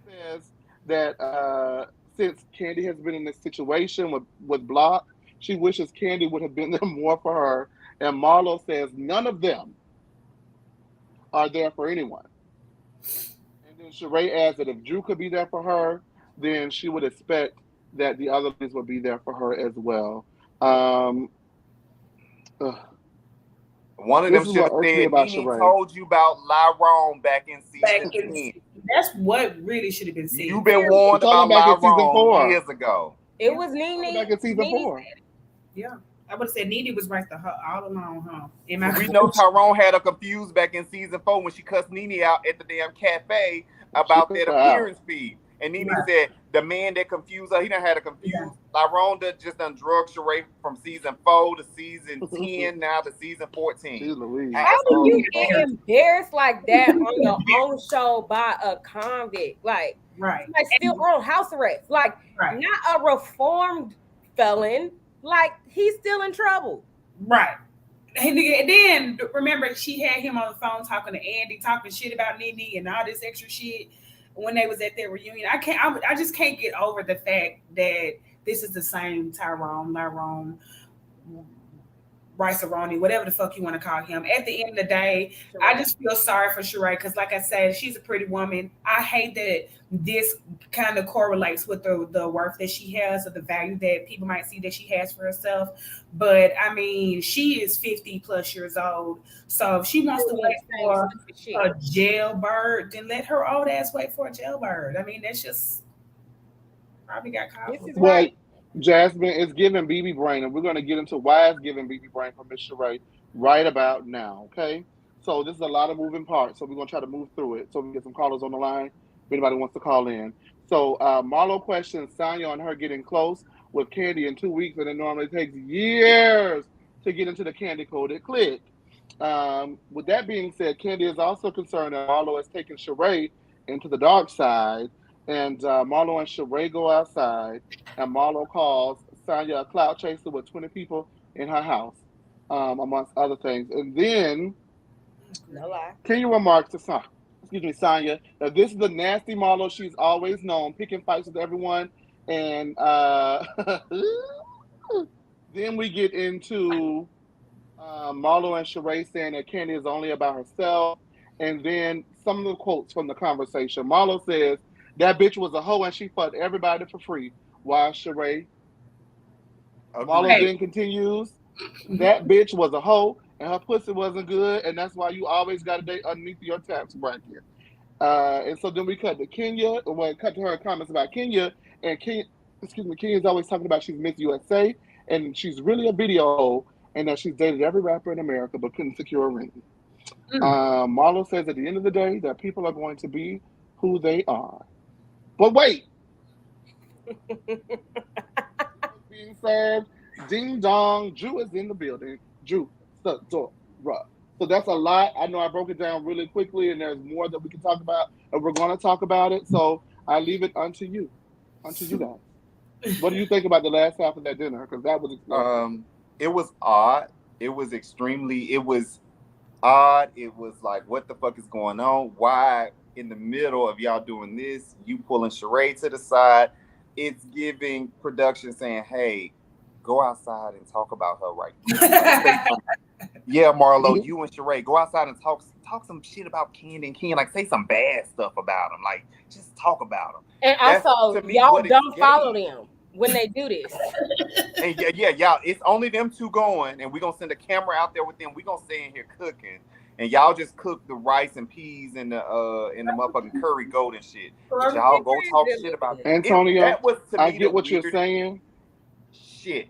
says that since Kandi has been in this situation with Block, she wishes Kandi would have been there more for her. And Marlo says none of them are there for anyone. And then Sheree adds that if Drew could be there for her, then she would expect that the other ladies would be there for her as well. One of them should have said, he told you about Lyrone back in season 10. That's what really should have been said. You've been warned about Lyrone years ago. It was Nene. Back in season 4. Yeah. I would have said Nene was right all along, huh? We know Tyrone had her confused back in season 4 when she cussed Nene out at the damn cafe about that appearance fee. And Nene said the man that confused her, he done had her confused. Lyrone just done drug Sheree from season 4 to season 10, now to season 14. How do you get embarrassed like that on your own show by a convict? Like, Right. Like still on house arrest. Like not a reformed felon. Like he's still in trouble. Right. And then remember, she had him on the phone talking to Andy, talking shit about Nene and all this extra shit when they was at their reunion. I just can't get over the fact that this is the same Tyrone, Rice Aroni, whatever the fuck you want to call him. At the end of the day, I just feel sorry for Sheree because, like I said, she's a pretty woman. I hate that this kind of correlates with the worth that she has or the value that people might see that she has for herself. But I mean, she is 50 plus years old. So if she wants to wait for a jailbird, then let her old ass wait for a jailbird. I mean, that's just probably got caught. This is right. Jasmine is giving BB brain, and we're going to get into why it's giving BB brain from Miss Sheree right about now, okay? So this is a lot of moving parts, so we're going to try to move through it so we get some callers on the line if anybody wants to call in. So Marlo questions Sanya on her getting close with Kandi in 2 weeks, and it normally takes years to get into the candy-coded click. With that being said, Kandi is also concerned that Marlo has taken Sheree into the dark side, and Marlo and Sheree go outside, and Marlo calls Sanya a clout chaser with 20 people in her house, amongst other things. And then, no lie, Kenya remarks to Sanya, that this is the nasty Marlo she's always known, picking fights with everyone. And then we get into Marlo and Sheree saying that Kandi is only about herself. And then some of the quotes from the conversation. Marlo says, that bitch was a hoe and she fucked everybody for free. While Sheree, Marlo then continues, that bitch was a hoe and her pussy wasn't good, and that's why you always got to date underneath your tax bracket. And so then we cut to Kenya, cut to her comments about Kenya, and Kenya's always talking about she's Miss USA, and she's really a video hoe, and that she's dated every rapper in America but couldn't secure a ring. Marlo says at the end of the day that people are going to be who they are. But wait! Being served, ding dong, Drew is in the building. Drew, Sidora. So that's a lot. I know I broke it down really quickly, and there's more that we can talk about, and we're going to talk about it. So I leave it unto you guys. What do you think about the last half of that dinner? Because that was it was odd. It was odd. It was like, what the fuck is going on? Why in the middle of y'all doing this, you pulling Sheree to the side? It's giving production saying, hey, go outside and talk about her right now. Yeah, Marlo, you and Sheree, go outside and talk some shit about Kandi and Ken. Like, say some bad stuff about them. Like, just talk about them. And also, y'all don't follow them when they do this. And yeah, y'all, it's only them two going, and we're going to send a camera out there with them. We're going to stay in here cooking. And y'all just cook the rice and peas and the motherfucking curry goat and shit. But y'all go talk shit about it. Antonio, I get what you're saying. Shit.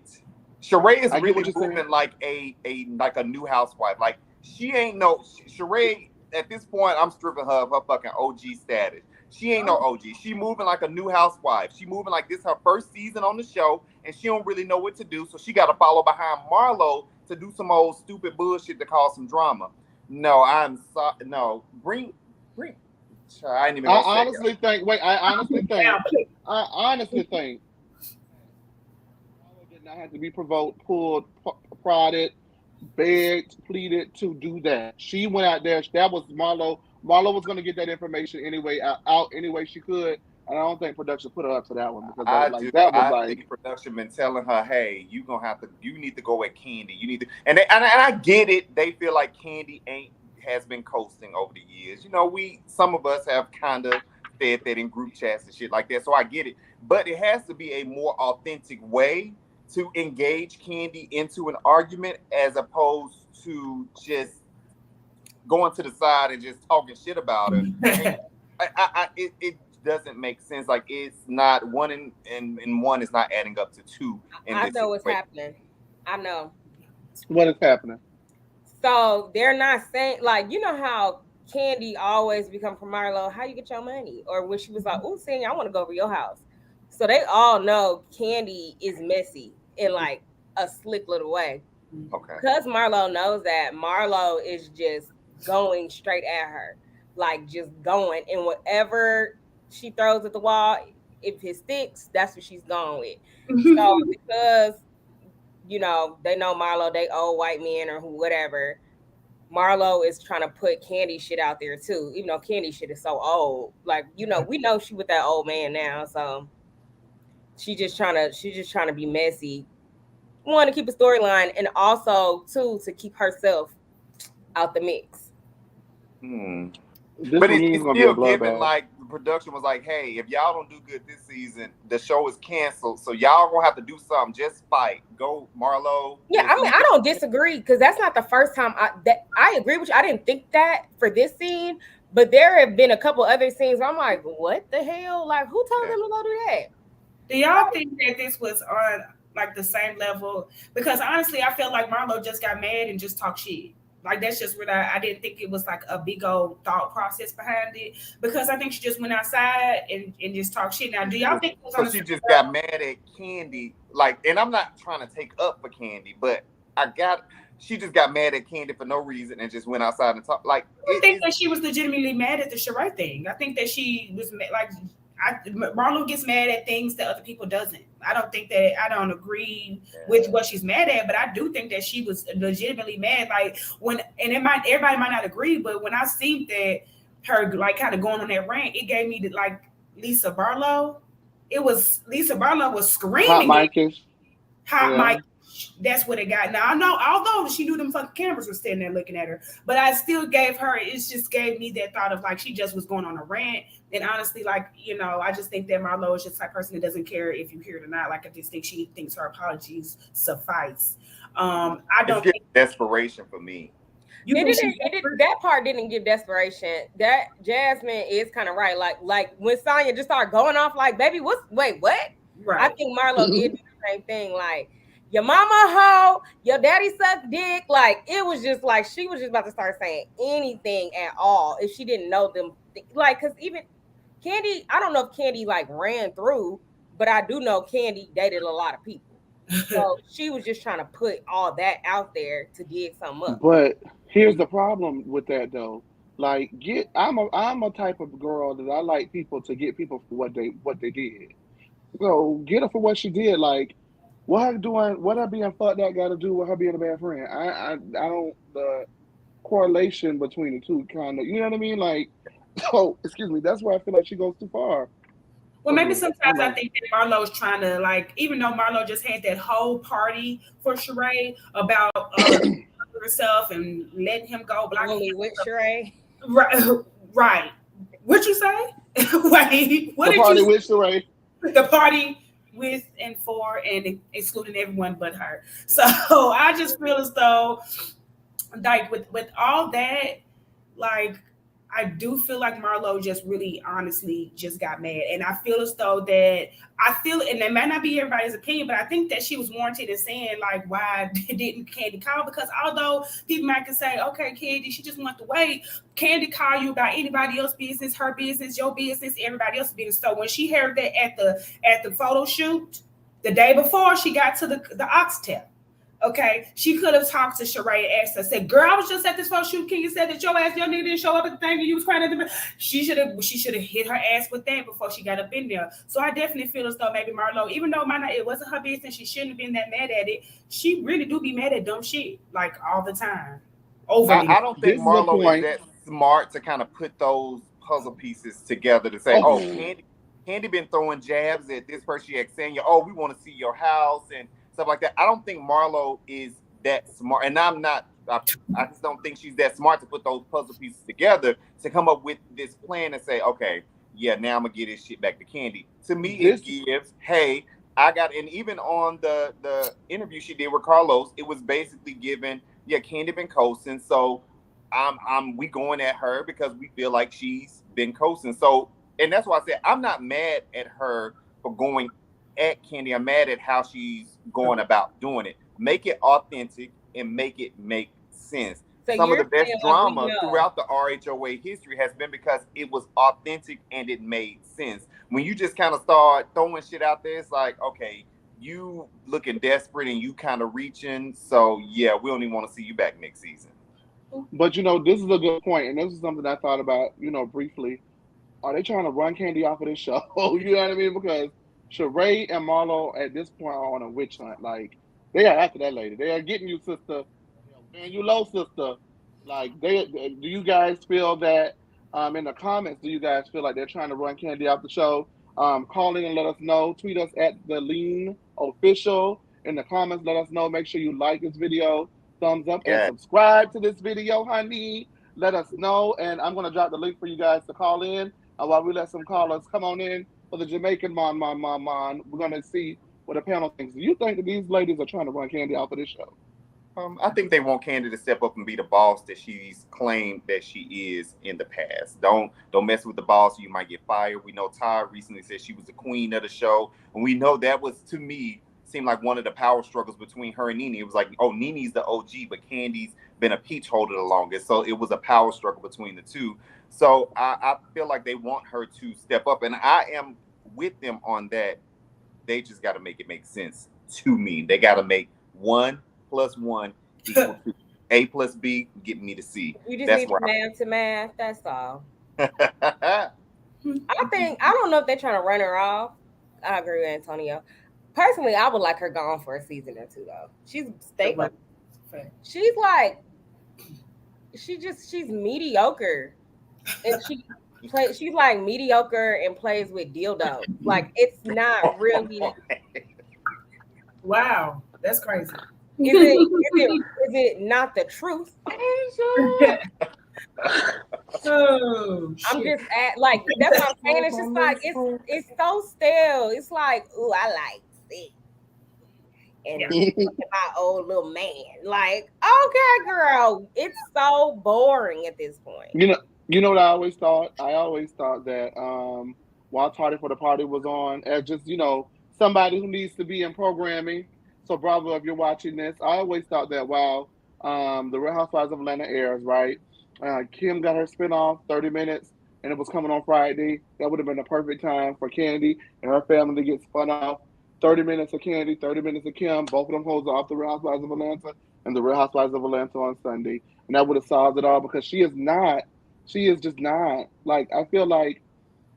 Sheree is really moving like a new housewife. Like, she ain't no Sheree at this point. I'm stripping her of her fucking OG status. She ain't no OG. She moving like a new housewife. She moving like this her first season on the show, and she don't really know what to do. So she got to follow behind Marlo to do some old stupid bullshit to cause some drama. No, I'm sorry. No, bring. I ain't even. I honestly think Marlo did not have to be provoked, pulled, prodded, begged, pleaded to do that. She went out there. That was Marlo. Marlo was going to get that information anyway, out any way she could. And I don't think production put her up to that one because I think production been telling her, "Hey, you need to go with Kandi. You need to." And I get it. They feel like Kandi has been coasting over the years. You know, some of us have kind of said that in group chats and shit like that. So I get it, but it has to be a more authentic way to engage Kandi into an argument as opposed to just going to the side and just talking shit about her. It doesn't make sense. Like, it's not one and one is not adding up to two. I know what's happening. I know. What is happening? So they're not saying, like, you know how Kandi always become from Marlo, how you get your money? Or when she was like, oh, Sanya, I want to go over your house. So they all know Kandi is messy in like a slick little way. Okay. Because Marlo knows that, Marlo is just going straight at her. Like, just going. And whatever she throws at the wall. If it sticks, that's what she's going with. So because they know Marlo, they old white men or whatever. Marlo is trying to put Kandi shit out there too, even though Kandi shit is so old. Like, we know she with that old man now, so she's just trying to be messy. One, to keep a storyline, and also two, to keep herself out the mix. But it's still given, like, the production was like, hey, if y'all don't do good this season, the show is canceled, so y'all gonna have to do something. Just fight. Go, Marlo. Yeah, I mean, I don't disagree, because that's not the first time I agree with you. I didn't think that for this scene, but there have been a couple other scenes where I'm like, what the hell? Like, who told them to go do that? Do y'all think that this was on like the same level? Because honestly, I felt like Marlo just got mad and just talked shit. Like, that's just what I didn't think it was like a big old thought process behind it, because I think she just went outside and just talked shit. Now, do y'all think it was so she just got mad at Kandi? Like, and I'm not trying to take up for Kandi, but she just got mad at Kandi for no reason and just went outside and talked. Like, I think that she was legitimately mad at the Sheree thing. I think that she was like, Marlo gets mad at things that other people doesn't. I don't agree with what she's mad at, but I do think that she was legitimately mad. Like, everybody might not agree, but when I seen that her like kind of going on that rant, it gave me like Lisa Barlow. Lisa Barlow was screaming. Hot mic. That's what it got. Now, I know, although she knew them fucking cameras were standing there looking at her, but I still gave her, it just gave me that thought of like, she just was going on a rant. And honestly, like, I just think that Marlo is just the type of person that doesn't care if you hear it or not. Like, I just think she thinks her apologies suffice. I don't think desperation for me. That part didn't give desperation. That Jasmine is kind of right. Like when Sanya just started going off, like, baby, what? Right. I think Marlo did the same thing. Like, your mama hoe, your daddy sucked dick. Like, it was just like she was just about to start saying anything at all if she didn't know them. Like, because even Kandi, I don't know if Kandi like ran through, but I do know Kandi dated a lot of people. So she was just trying to put all that out there to dig something up. But here's the problem with that though. Like, I'm a type of girl that I like people to get people for what they did. So get her for what she did. Like, what her being fucked up got to do with her being a bad friend? I don't, the correlation between the two kind of, you know what I mean? Like, oh, excuse me, that's why I feel like she goes too far. Well, maybe sometimes I think that Marlo's trying to, like, even though Marlo just had that whole party for Sheree about herself and letting him go. Only with Sheree? Right. What'd you say? Wait, what did you say? With Sheree. The party with and for and excluding everyone but her. So I just feel as though, like, with all that, like, I do feel like Marlo just really honestly just got mad. And I feel as though that and that might not be everybody's opinion, but I think that she was warranted in saying, like, why didn't Kandi call? Because although people might can say, okay, Kandi, she just want to wait. Kandi call you about anybody else's business, her business, your business, everybody else's business. So when she heard that at the photo shoot the day before she got to the oxtail, okay, she could have talked to Sheree and asked her, said, girl, I was just at this photo shoot. Can you say that your nigga didn't show up at the thing and you was crying at the She should have hit her ass with that before she got up in there. So I definitely feel as though maybe Marlo, even though it wasn't her business, she shouldn't have been that mad at it. She really do be mad at dumb shit, like, all the time. Overly. I don't think Marlo is that smart to kind of put those puzzle pieces together to say, Kandi been throwing jabs at this person. She asked Sanya, we want to see your house and stuff like that. I don't think Marlo is that smart, and I'm not. I just don't think she's that smart to put those puzzle pieces together to come up with this plan and say, okay, yeah, now I'm gonna get this shit back to Kandi. To me, it gives, hey, I got, and even on the interview she did with Carlos, it was basically given, yeah, Kandi been coasting, so we going at her because we feel like she's been coasting. So, and that's why I said I'm not mad at her for going at Kandi. I'm mad at how she's going about doing it. Make it authentic and make it make sense. So some of the best drama throughout the RHOA history has been because it was authentic and it made sense. When you just kind of start throwing shit out there, it's like, okay, you looking desperate and you kind of reaching. So yeah, we don't even want to see you back next season. But this is a good point, and this is something I thought about, briefly. are they trying to run Kandi off of this show? You know what I mean? Because Sheree and Marlo at this point are on a witch hunt. Like, they are after that lady. They are getting you, sister. They are wearing you low, sister. Like, do you guys feel that, in the comments, do you guys feel like they're trying to run Kandi off the show? Call in and let us know. Tweet us at the Lean Official. In the comments, let us know. Make sure you like this video, thumbs up, and subscribe to this video, honey. Let us know, and I'm going to drop the link for you guys to call in. While we let some callers come on in for the Jamaican Mon, we're going to see what the panel thinks. Do you think that these ladies are trying to run Kandi off of this show? I think they want Kandi to step up and be the boss that she's claimed that she is in the past. Don't mess with the boss, you might get fired. We know Ty recently said she was the queen of the show, and we know that was, to me, seemed like one of the power struggles between her and Nene. It was like, oh, Nene's the OG, but Kandi's been a peach holder the longest, so it was a power struggle between the two. So I feel like they want her to step up, and I am with them on that. They just got to make it make sense to me. They got to make 1 + 1 = 2. A + B get me to C. You just need math to math. That's all. I don't know if they're trying to run her off. I agree with Antonio. Personally, I would like her gone for a season or two, though. She's stable. She's like, she's mediocre, and she's like mediocre and plays with dildos. Like, it's not really. Wow, that's crazy. Is it not the truth? Oh, I'm just like, that's what I'm saying. It's just like it's so stale. It's like, ooh, I like it. And my old little man. Like, okay, girl. It's so boring at this point. You know what I always thought? I always thought that while Tardy for the Party was on, as just, somebody who needs to be in programming. So Bravo, if you're watching this, I always thought that while the Real Housewives of Atlanta airs, right? Kim got her spinoff, 30 minutes, and it was coming on Friday. That would have been the perfect time for Kandi and her family to get spun off. 30 minutes of Kandi, 30 minutes of Kim. Both of them hoes are off the Real Housewives of Atlanta and the Real Housewives of Atlanta on Sunday. And that would have solved it all, because she is just not. Like, I feel like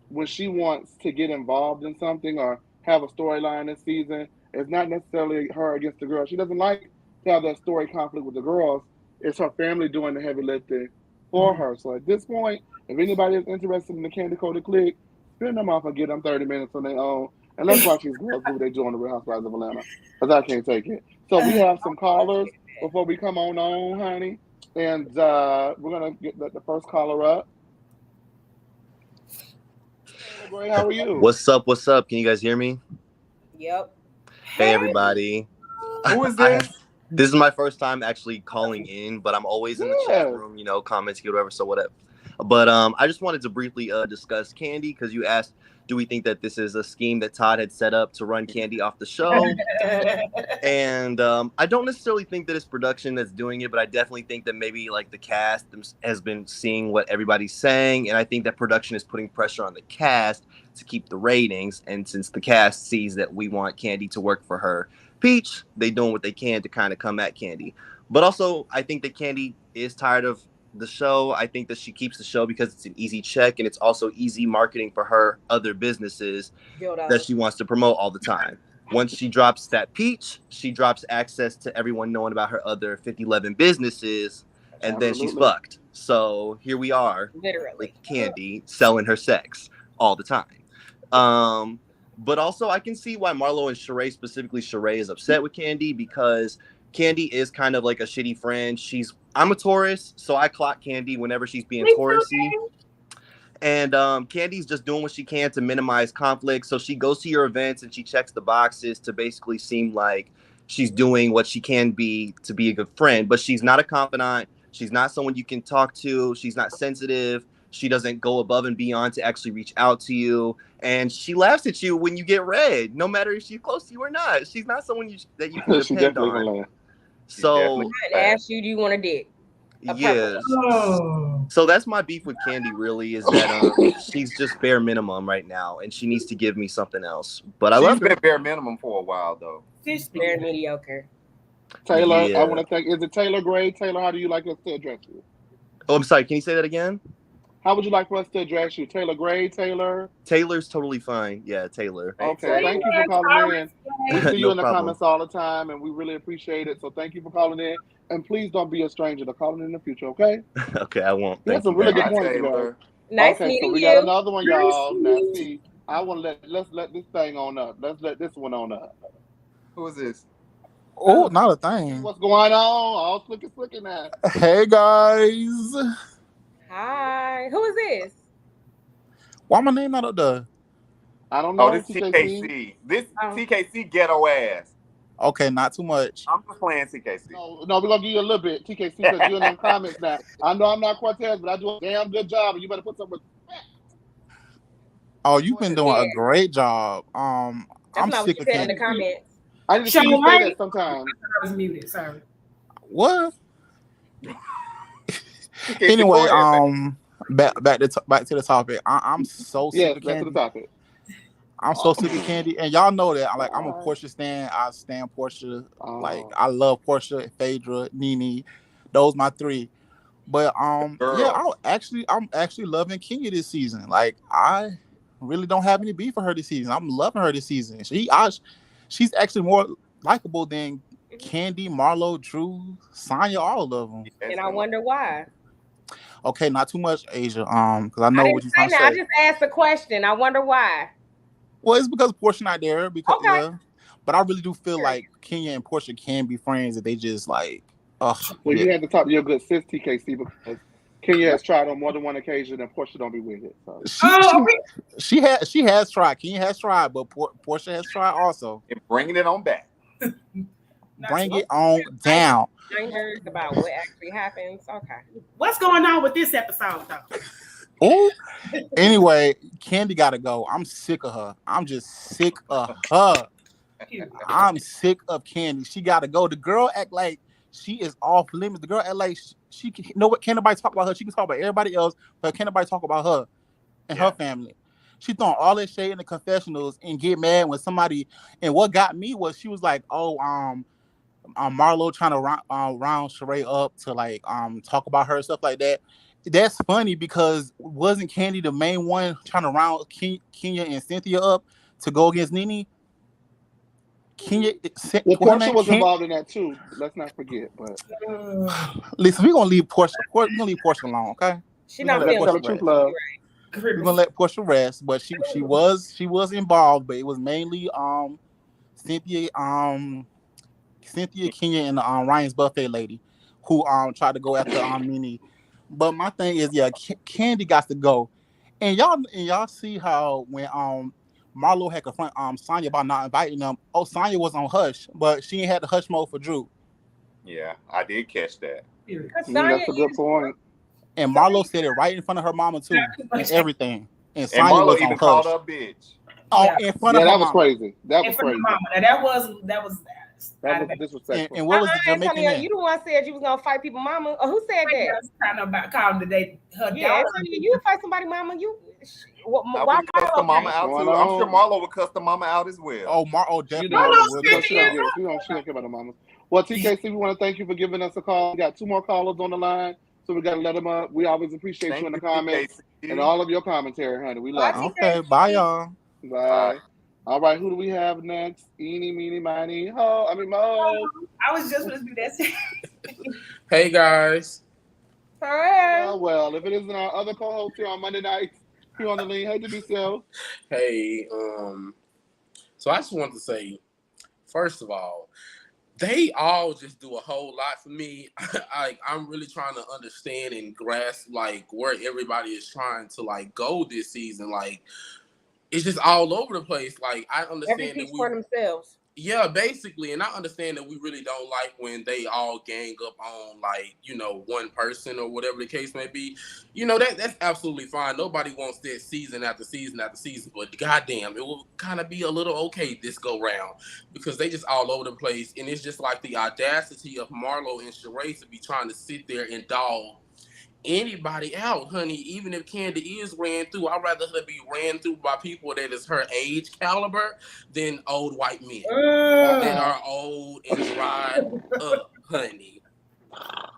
when she wants to get involved in something or have a storyline this season, it's not necessarily her against the girls. She doesn't like to have that story conflict with the girls. It's her family doing the heavy lifting for her. So at this point, if anybody is interested in the Kandi Cody click, spin them off and get them 30 minutes on their own. And let's watch these girls do what they do on the Real Housewives of Atlanta, because I can't take it. So we have some callers before we come on, honey. And we're going to get the first caller up. Hey, Gray, how are you? What's up? Can you guys hear me? Yep. Hey, everybody. Who is this? This is my first time actually calling in, but I'm always in the chat room, comments, whatever, so whatever. But I just wanted to briefly discuss Kandi, because you asked, do we think that this is a scheme that Todd had set up to run Kandi off the show? And I don't necessarily think that it's production that's doing it, but I definitely think that maybe like the cast has been seeing what everybody's saying, and I think that production is putting pressure on the cast to keep the ratings. And since the cast sees that we want Kandi to work for her peach, they doing what they can to kind of come at Kandi. But also, I think that Kandi is tired of the show. I think that she keeps the show because it's an easy check, and it's also easy marketing for her other businesses that she wants to promote all the time. Once she drops that peach, she drops access to everyone knowing about her other 5011 businesses, and then she's fucked. So here we are, literally, with Kandi selling her sex all the time. But also, I can see why Marlo and Sheree, specifically Sheree, is upset with Kandi, because Kandi is kind of like a shitty friend. I'm a Taurus, so I clock Kandi whenever she's being Taurus-y. And Kandi's just doing what she can to minimize conflict. So she goes to your events and she checks the boxes to basically seem like she's doing what she can be to be a good friend. But she's not a confidant. She's not someone you can talk to. She's not sensitive. She doesn't go above and beyond to actually reach out to you. And she laughs at you when you get red, no matter if she's close to you or not. She's not someone that you can depend on. So I asked you, do you want a dick? Yes. So that's my beef with Kandi, really, is that she's just bare minimum right now, and she needs to give me something else. But I love her. She's been bare minimum for a while, though. She's very mediocre. Taylor, I want to thank. Is it Taylor Gray? Taylor, how do you like us to address you? Oh, I'm sorry. Can you say that again? How would you like for us to address you? Taylor Gray, Taylor? Taylor's totally fine. Yeah, Taylor. Okay, thank you for calling in. We see you No in the problem. comments all the time, and we really appreciate it. So thank you for calling in. And please don't be a stranger to calling in the future, okay? Okay, I won't. You have Thank some you really very good much. points today. Nice Okay, so meeting we you. got another one, y'all. Nice Now meeting see, I want to let's let this thing on up. Let's let this one on up. Who is this? Oh, not a thing. What's going on? All slicky now. Hey guys, Hi. Who is this? why my name not up there? I don't know. Oh, this TKC. TKC. This TKC ghetto ass. Okay, not too much. I'm just playing TKC. No, we're gonna give you a little bit, TKC, because you're in them comments now. I know I'm not Cortez, but I do a damn good job, and you better put some respect. Oh, you've been doing a great job. That's I'm not sick what of you said in the Kandi. comments. I need to see you say that sometimes. I was muted. Sorry. What? TKC, Anyway, go ahead, back to the topic. I'm so sick Yes, of back to the Kandi. topic. I'm so sick of Kandi, and y'all know that. I'm a Portia stan. I stan Portia. Like I love Portia, Phaedra, Nene. Those my three. But yeah, I'm actually loving Kenya this season. Like I really don't have any beef for her this season. I'm loving her this season. She's actually more likable than Kandi, Marlo, Drew, Sanya, all of them. And I wonder why. Okay, not too much, Asia. Because I know what you're trying to say. I just asked a question. I wonder why. Well, it's because Portia not there. Because yeah, but I really do feel like Kenya and Portia can be friends if they just like. Well, you had to talk to your good sis TKC because Kenya has tried on more than one occasion, and Portia don't be with it. So. She has tried. Kenya has tried, but Portia has tried also. And bringing it on back. Bring it on down. Strangers about what actually happens. Okay. What's going on with this episode, though? Oh, anyway, Kandi gotta go. I'm sick of her. I'm just sick of her. I'm sick of Kandi. She gotta go. The girl act like she is off limits. The girl act like she can, know what? Can't nobody talk about her. She can talk about everybody else, but can't nobody talk about her and her family. She throwing all that shade in the confessionals and get mad when somebody. And what got me was she was like, "Oh, Marlo trying to round Sheree up to like talk about her and stuff like that." That's funny because wasn't Kandi the main one trying to round Kenya and Cynthia up to go against Nene? Kenya, Portia was involved in that too. Let's not forget. But listen, we're gonna leave Portia. We're gonna leave Portia alone, okay? She's not feeling the truth, love. We're gonna let Portia rest, but she was involved, but it was mainly Cynthia, Kenya, and Ryan's buffet lady who tried to go after Nene. But my thing is, yeah, Kandi got to go, and y'all see how when Marlo had confront Sanya about not inviting them. Oh, Sanya was on hush, but she ain't had the hush mode for Drew. Yeah, I did catch that. That's a good point. And Marlo said it right in front of her mama too, and everything. And Sanya Marlo was even on called her bitch. Oh, in front of her that was mama. Crazy. That was crazy. That was disrespectful. And what was the Jamaican name? You the one said you was gonna fight people mama. Who said that? Trying to call them today. Her daughter. You would fight somebody mama. Why cuss the mama out too? I'm sure Marlo would cuss the mama out as well. Oh, definitely. She don't care about the mama. Well, TKC, we want to thank you for giving us a call. We got 2 more callers on the line, so we got to let them up. We always appreciate you in the comments and all of your commentary, honey. We love you. Okay, bye, y'all. Bye. All right, who do we have next? Eeny, meeny, miny, ho. Mo. I was just going to do that. Hey, guys. Hi. Well, if it isn't our other co-host here on Monday nights, here on the lean, hey, to be so. Hey, so I just wanted to say, first of all, they all just do a whole lot for me. I'm really trying to understand and grasp like where everybody is trying to like go this season. Like, it's just all over the place. Like, I understand every piece for themselves. Yeah, basically, and I understand that we really don't like when they all gang up on like, one person or whatever the case may be. That's absolutely fine. Nobody wants that season after season after season, but goddamn, it will kind of be a little okay this go round because they just all over the place, and it's just like the audacity of Marlo and Sheree to be trying to sit there and dog anybody out, honey. Even if Kandi is ran through, I'd rather her be ran through by people that is her age caliber than old white men that are old and dried up, honey.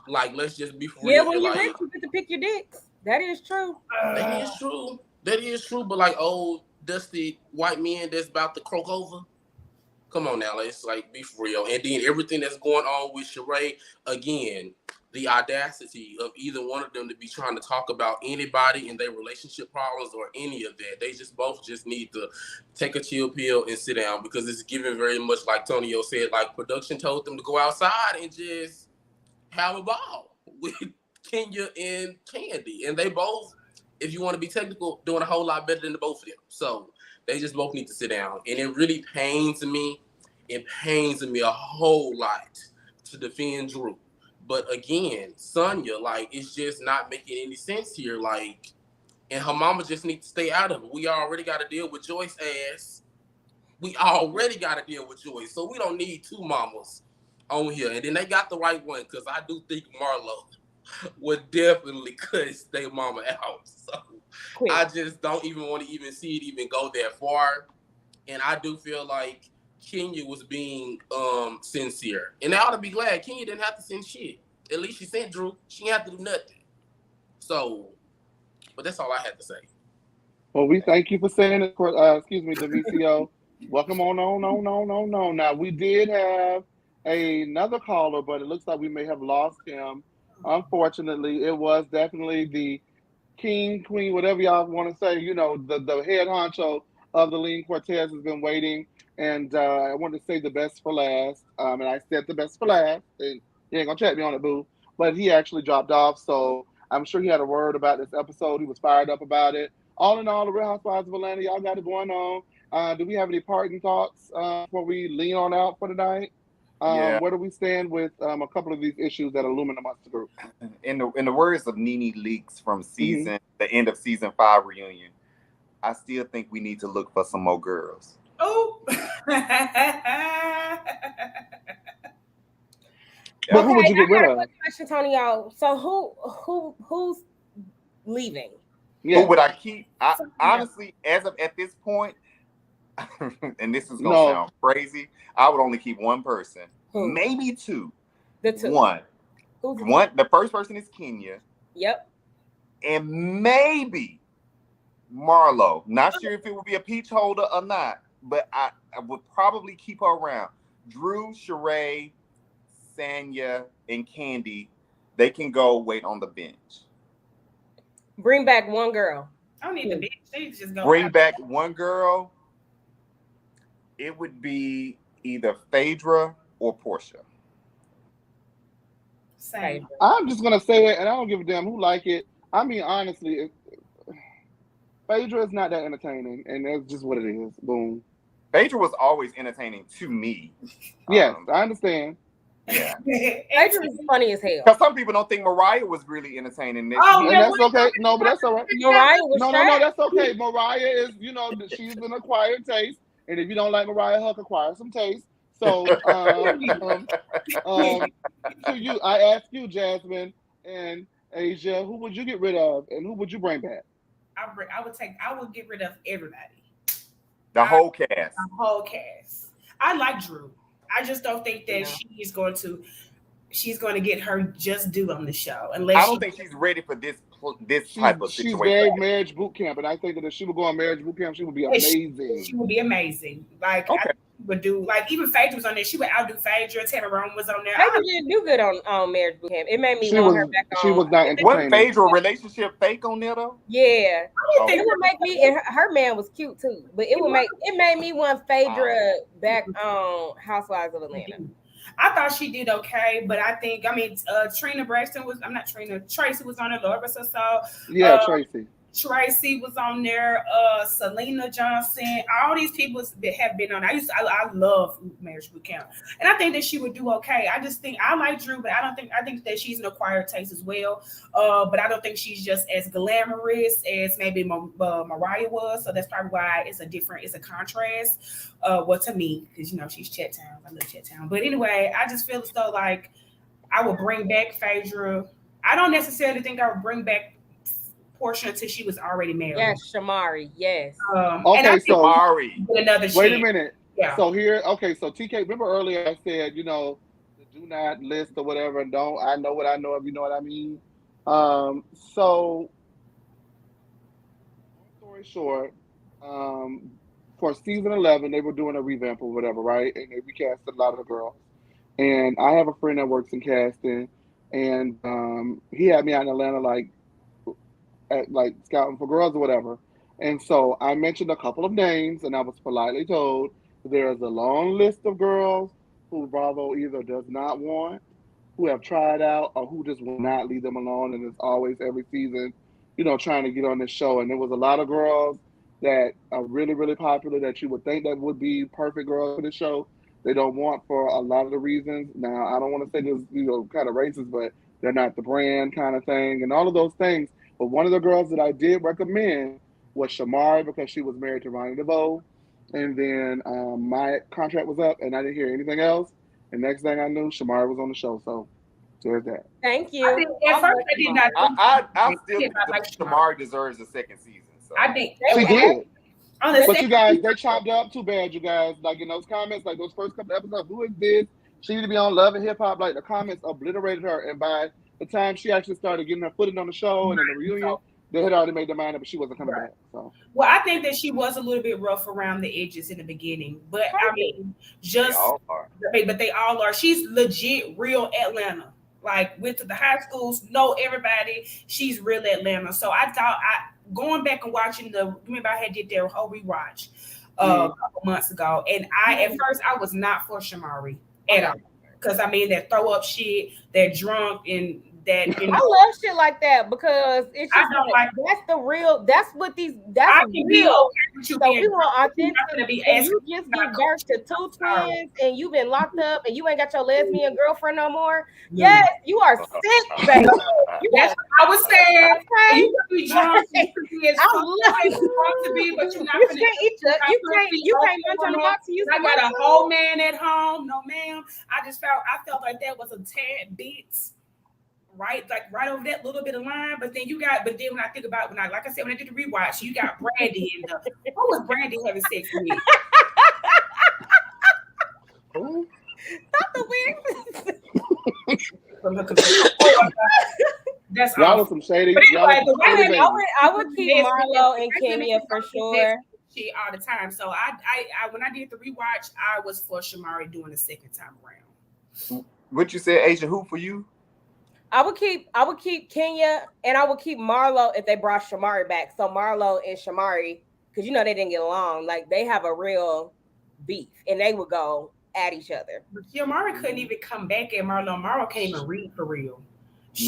Like, let's just be for real. When you're like, rich, you get to pick your dicks. That is true. That is true. That is true. But like old dusty white men that's about to croak over. Come on now, let's like be for real. And then everything that's going on with Sheree, again, the audacity of either one of them to be trying to talk about anybody and their relationship problems or any of that. They just both just need to take a chill pill and sit down because it's given very much like Tonio said, like production told them to go outside and just have a ball with Kenya and Kandi. And they both, if you want to be technical, doing a whole lot better than the both of them. So they just both need to sit down. And it really pains me. It pains me a whole lot to defend Drew. But again, Sanya, like, it's just not making any sense here. Like, and her mama just needs to stay out of it. We already got to deal with Joyce ass. We already got to deal with Joyce. So we don't need two mamas on here. And then they got the right one because I do think Marlo would definitely cuss their mama out. So quick. I just don't even want to even see it even go that far. And I do feel like Kenya was being sincere. And I ought to be glad Kenya didn't have to send shit. At least she sent Drew. She didn't have to do nothing. So, but that's all I had to say. Well, we thank you for saying it. Excuse me, WCO. Welcome on. Now, we did have another caller, but it looks like we may have lost him. Unfortunately, it was definitely the king, queen, whatever y'all want to say. You know, the head honcho of the Lean Cortez has been waiting. And I wanted to say the best for last. And I said the best for last. And he ain't going to check me on it, boo. But he actually dropped off. So I'm sure he had a word about this episode. He was fired up about it. All in all, the Real Housewives of Atlanta, y'all got it going on. Do we have any parting thoughts before we lean on out for tonight? Where do we stand with a couple of these issues that are looming amongst the group? In the words of Nene Leakes from the end of season 5 reunion, I still think we need to look for some more girls. Oh. But who would you get rid of? I got a quick question, Tonio. So who's leaving? Yeah. Who would I keep? Honestly, at this point, and this is gonna sound crazy, I would only keep one person, maybe two. The two. One. The first person is Kenya. Yep. And maybe Marlo. Not sure if it would be a peach holder or not, but I would probably keep her around. Drew, Sheree, Sanya, and Kandi, they can go wait on the bench. Bring back one girl. I don't need the bench. They just go. Bring back one girl. It would be either Phaedra or Portia. Same. I'm just gonna say it, and I don't give a damn who like it. I mean, honestly, Phaedra is not that entertaining, and that's just what it is. Boom. Phaedra was always entertaining to me. Yes, I understand. Yeah. Phaedra is funny as hell. Because some people don't think Mariah was really entertaining. And that's okay. No, but that's all right. Mariah was no, that's okay. Mariah is, she's an acquired taste. And if you don't like Mariah Huck, acquire some taste. So, to you, I ask you, Jasmine and Asia, who would you get rid of, and who would you bring back? I would get rid of everybody. The whole cast. The whole cast. I like Drew. I just don't think that she's going to get her just due on the show. Unless I don't think she's ready for this type of situation. She's very marriage boot camp, and I think that if she would go on marriage boot camp, she would be amazing. She would be amazing. Like, okay. I would do, like, even Phaedra was on there. She would outdo Phaedra. Tammy Rome was on there. Phaedra didn't do good on marriage boot camp. It made me want her back on. She was not entertaining. Wasn't Phaedra relationship fake on there though? Yeah. It would make me, and her man was cute too, but it made me want Phaedra back on Housewives of Atlanta. I thought she did okay, but Tracy was on there, Laura so. Yeah, Tracy. Tracy was on there, Selena Johnson, all these people that have been on. I love Marriage Boot Camp, and I think that she would do okay. I just think I like Drew, but I think that she's an acquired taste as well. But I don't think she's just as glamorous as maybe Mariah was. So that's probably why it's a contrast. To me, because she's Chet Town. I love Chet Town. But anyway, I just feel as though like I would bring back Phaedra. I don't necessarily think I would bring back Portia until she was already married. Yes, Shamari. Yes. Okay, so Shamari. Wait a minute. Yeah. So here, okay, so TK, remember earlier I said, the do not list or whatever, and don't. I know what I know if you know what I mean. So story short, for season 11, they were doing a revamp or whatever, right? And they recasted a lot of the girls. And I have a friend that works in casting, and he had me out in Atlanta, like scouting for girls or whatever. And so I mentioned a couple of names, and I was politely told there's a long list of girls who Bravo either does not want, who have tried out, or who just will not leave them alone. And it's always every season, trying to get on this show. And there was a lot of girls that are really, really popular that you would think that would be perfect girls for the show. They don't want for a lot of the reasons. Now, I don't want to say this, kind of racist, but they're not the brand kind of thing and all of those things. But one of the girls that I did recommend was Shamari because she was married to Ronnie DeVoe. And then my contract was up and I didn't hear anything else. And next thing I knew, Shamari was on the show. So there's that. Thank you. At first, I did not. I still think Shamari deserves a second season. So. I think she did. But you guys, they chopped up too bad, you guys. Like in those comments, like those first couple episodes, who is this? She need to be on Love and Hip Hop. Like the comments obliterated her. And by the time she actually started getting her footing on the show and in the reunion, they had already made their mind up, but she wasn't coming back. So, well, I think that she was a little bit rough around the edges in the beginning, but I mean, but they all are. She's legit real Atlanta. Like went to the high schools, know everybody. She's real Atlanta. So I thought going back and watching remember I had did their whole rewatch a couple months ago, and at first I was not for Shamari at all because I mean that throw up shit, they're drunk and that. I love shit like that because it's just that's the real. That's what that's real. So we want authentic. And you just give birth to two twins, and you've been locked up, and you ain't got your lesbian girlfriend no more. Yes, you are sick, baby. That's what I was saying. Okay. You can be drunk. I love you to be, but you're not. You can't munch on the box. I got a whole man at home. No, ma'am. I felt like that was a tad bit. Right over that little bit of line, but then when I think about when I did the rewatch, you got Brandy and what was Brandy having sex with? Not the wig. From her computer. That's y'all some shady. Anyway, I would keep Marlo and Kenya for sure. She all the time. So I when I did the rewatch, I was for Shamari doing the second time around. What you said, Asia? Who for you? I would keep Kenya and I would keep Marlo if they brought Shamari back. So Marlo and Shamari, because they didn't get along, like they have a real beef and they would go at each other. But Shamari couldn't even come back and Marlo can't even read for real.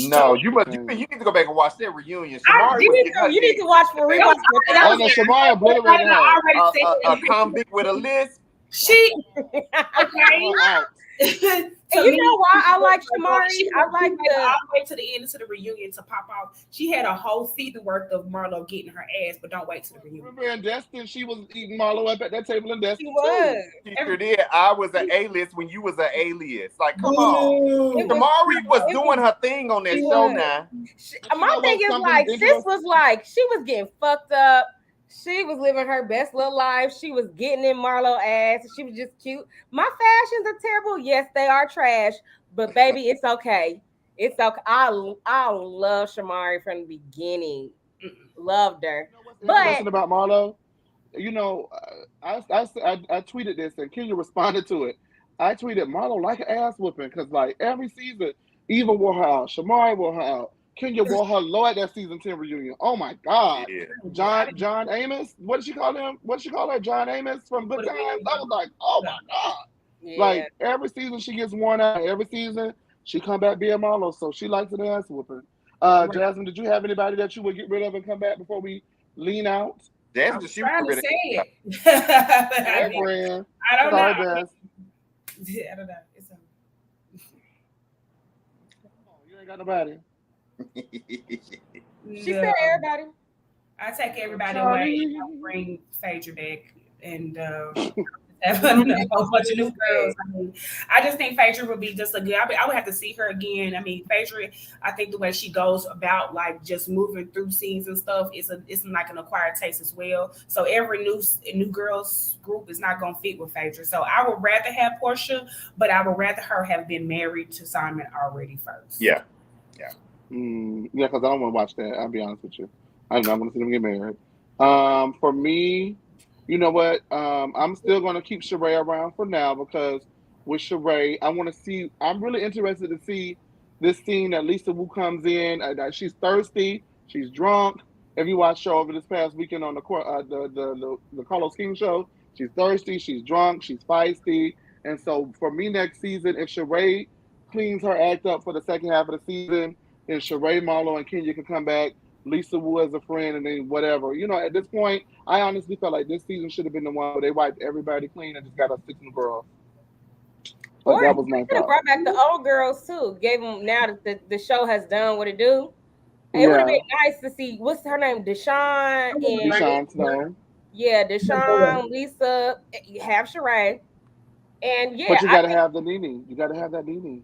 No, you need to go back and watch that reunion. You need to watch for rewatch. Shamari obliterated her. A convict with a list. She okay. And you know why I like Shamari? I like all the way to the end into the reunion to pop off. She had a whole season worth of Marlo getting her ass, but don't wait to the reunion. Remember in Destin, she was eating Marlo up at that table in Destin. She was. She sure did. I was an A-list when you was an A-list. Like, come on. Shamari was doing her thing on that show now. My thing is like, sis was like, she was getting fucked up. She was living her best little life. She was getting in Marlo ass. She was just cute. My fashions are terrible. Yes, they are trash. But baby, it's okay. It's okay. I love Shamari from the beginning. Loved her. But listen about Marlo. I tweeted this and Kenya responded to it. I tweeted Marlo like an ass whooping because like every season, Eva wore her out, Shamari wore her out. Kenya wore her low at that season 10 reunion. Oh my God. Yeah. John Amos. What did she call him? What did she call her? John Amos from Good Times. I was like, oh my God. Yeah. Like every season she gets worn out. Every season she come back being Marlo. So she likes an ass whooping. Jasmine, did you have anybody that you would get rid of and come back before we lean out? Jasmine, she was to say it. I don't know. I don't know. You ain't got nobody. She said everybody. I take everybody away and I'll bring Phaedra back and have a bunch of new girls. I just think Phaedra would be just a good. I would have to see her again. I mean, Phaedra, I think the way she goes about like just moving through scenes and stuff it's like an acquired taste as well. So every new girls group is not gonna fit with Phaedra. So I would rather have Portia, but I would rather her have been married to Simon already first. Yeah. Yeah, because I don't want to watch that. I'll be honest with you. I don't want to see them get married. For me, you know what? I'm still going to keep Sheree around for now because with Sheree, I want to see. I'm really interested to see this scene that Lisa Wu comes in. She's thirsty. She's drunk. If you watched show over this past weekend on the Carlos King show, she's thirsty. She's drunk. She's feisty. And so for me next season, if Sheree cleans her act up for the second half of the season, then Sheree, Marlo, and Kenya can come back. Lisa Wu as a friend, and then whatever. At this point, I honestly felt like this season should have been the one where they wiped everybody clean and just got us 6 new girls. But that was my thought. Brought back the old girls too. Gave them now that the show has done what it do. It would have been nice to see what's her name, Deshawn and Deshawn Snow. Yeah, Deshawn, Lisa, have Sheree. And yeah, but you gotta have the Nene. You gotta have that Nene.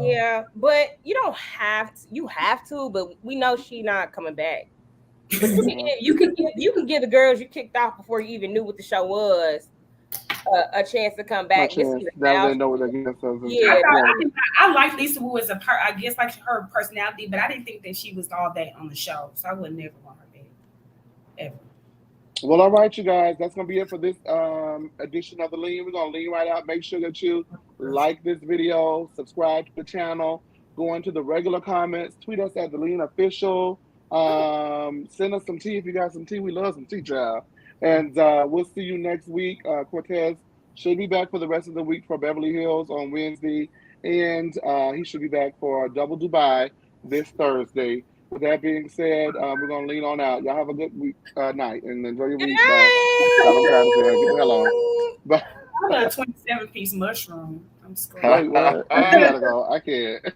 Yeah, but you don't have to. You have to, but we know she's not coming back. But you can give the girls you kicked off before you even knew what the show was a chance to come back. Now they know what they're getting themselves into. Yeah, I like Lisa Wu as I guess like her personality, but I didn't think that she was all that on the show, so I would never want her back ever. Well, all right, you guys. That's going to be it for this edition of The Lean. We're going to lean right out. Make sure that you like this video, subscribe to the channel, go into the regular comments, tweet us at The Lean Official, send us some tea if you got some tea. We love some tea, child. And we'll see you next week. Cortez should be back for the rest of the week for Beverly Hills on Wednesday, and he should be back for Double Dubai this Thursday. With that being said, we're going to lean on out. Y'all have a good week, night, and enjoy your week. Bye. Get the hell on. Bye. I love a 27-piece mushroom. I'm scared. Wait, what? I gotta go. I can't.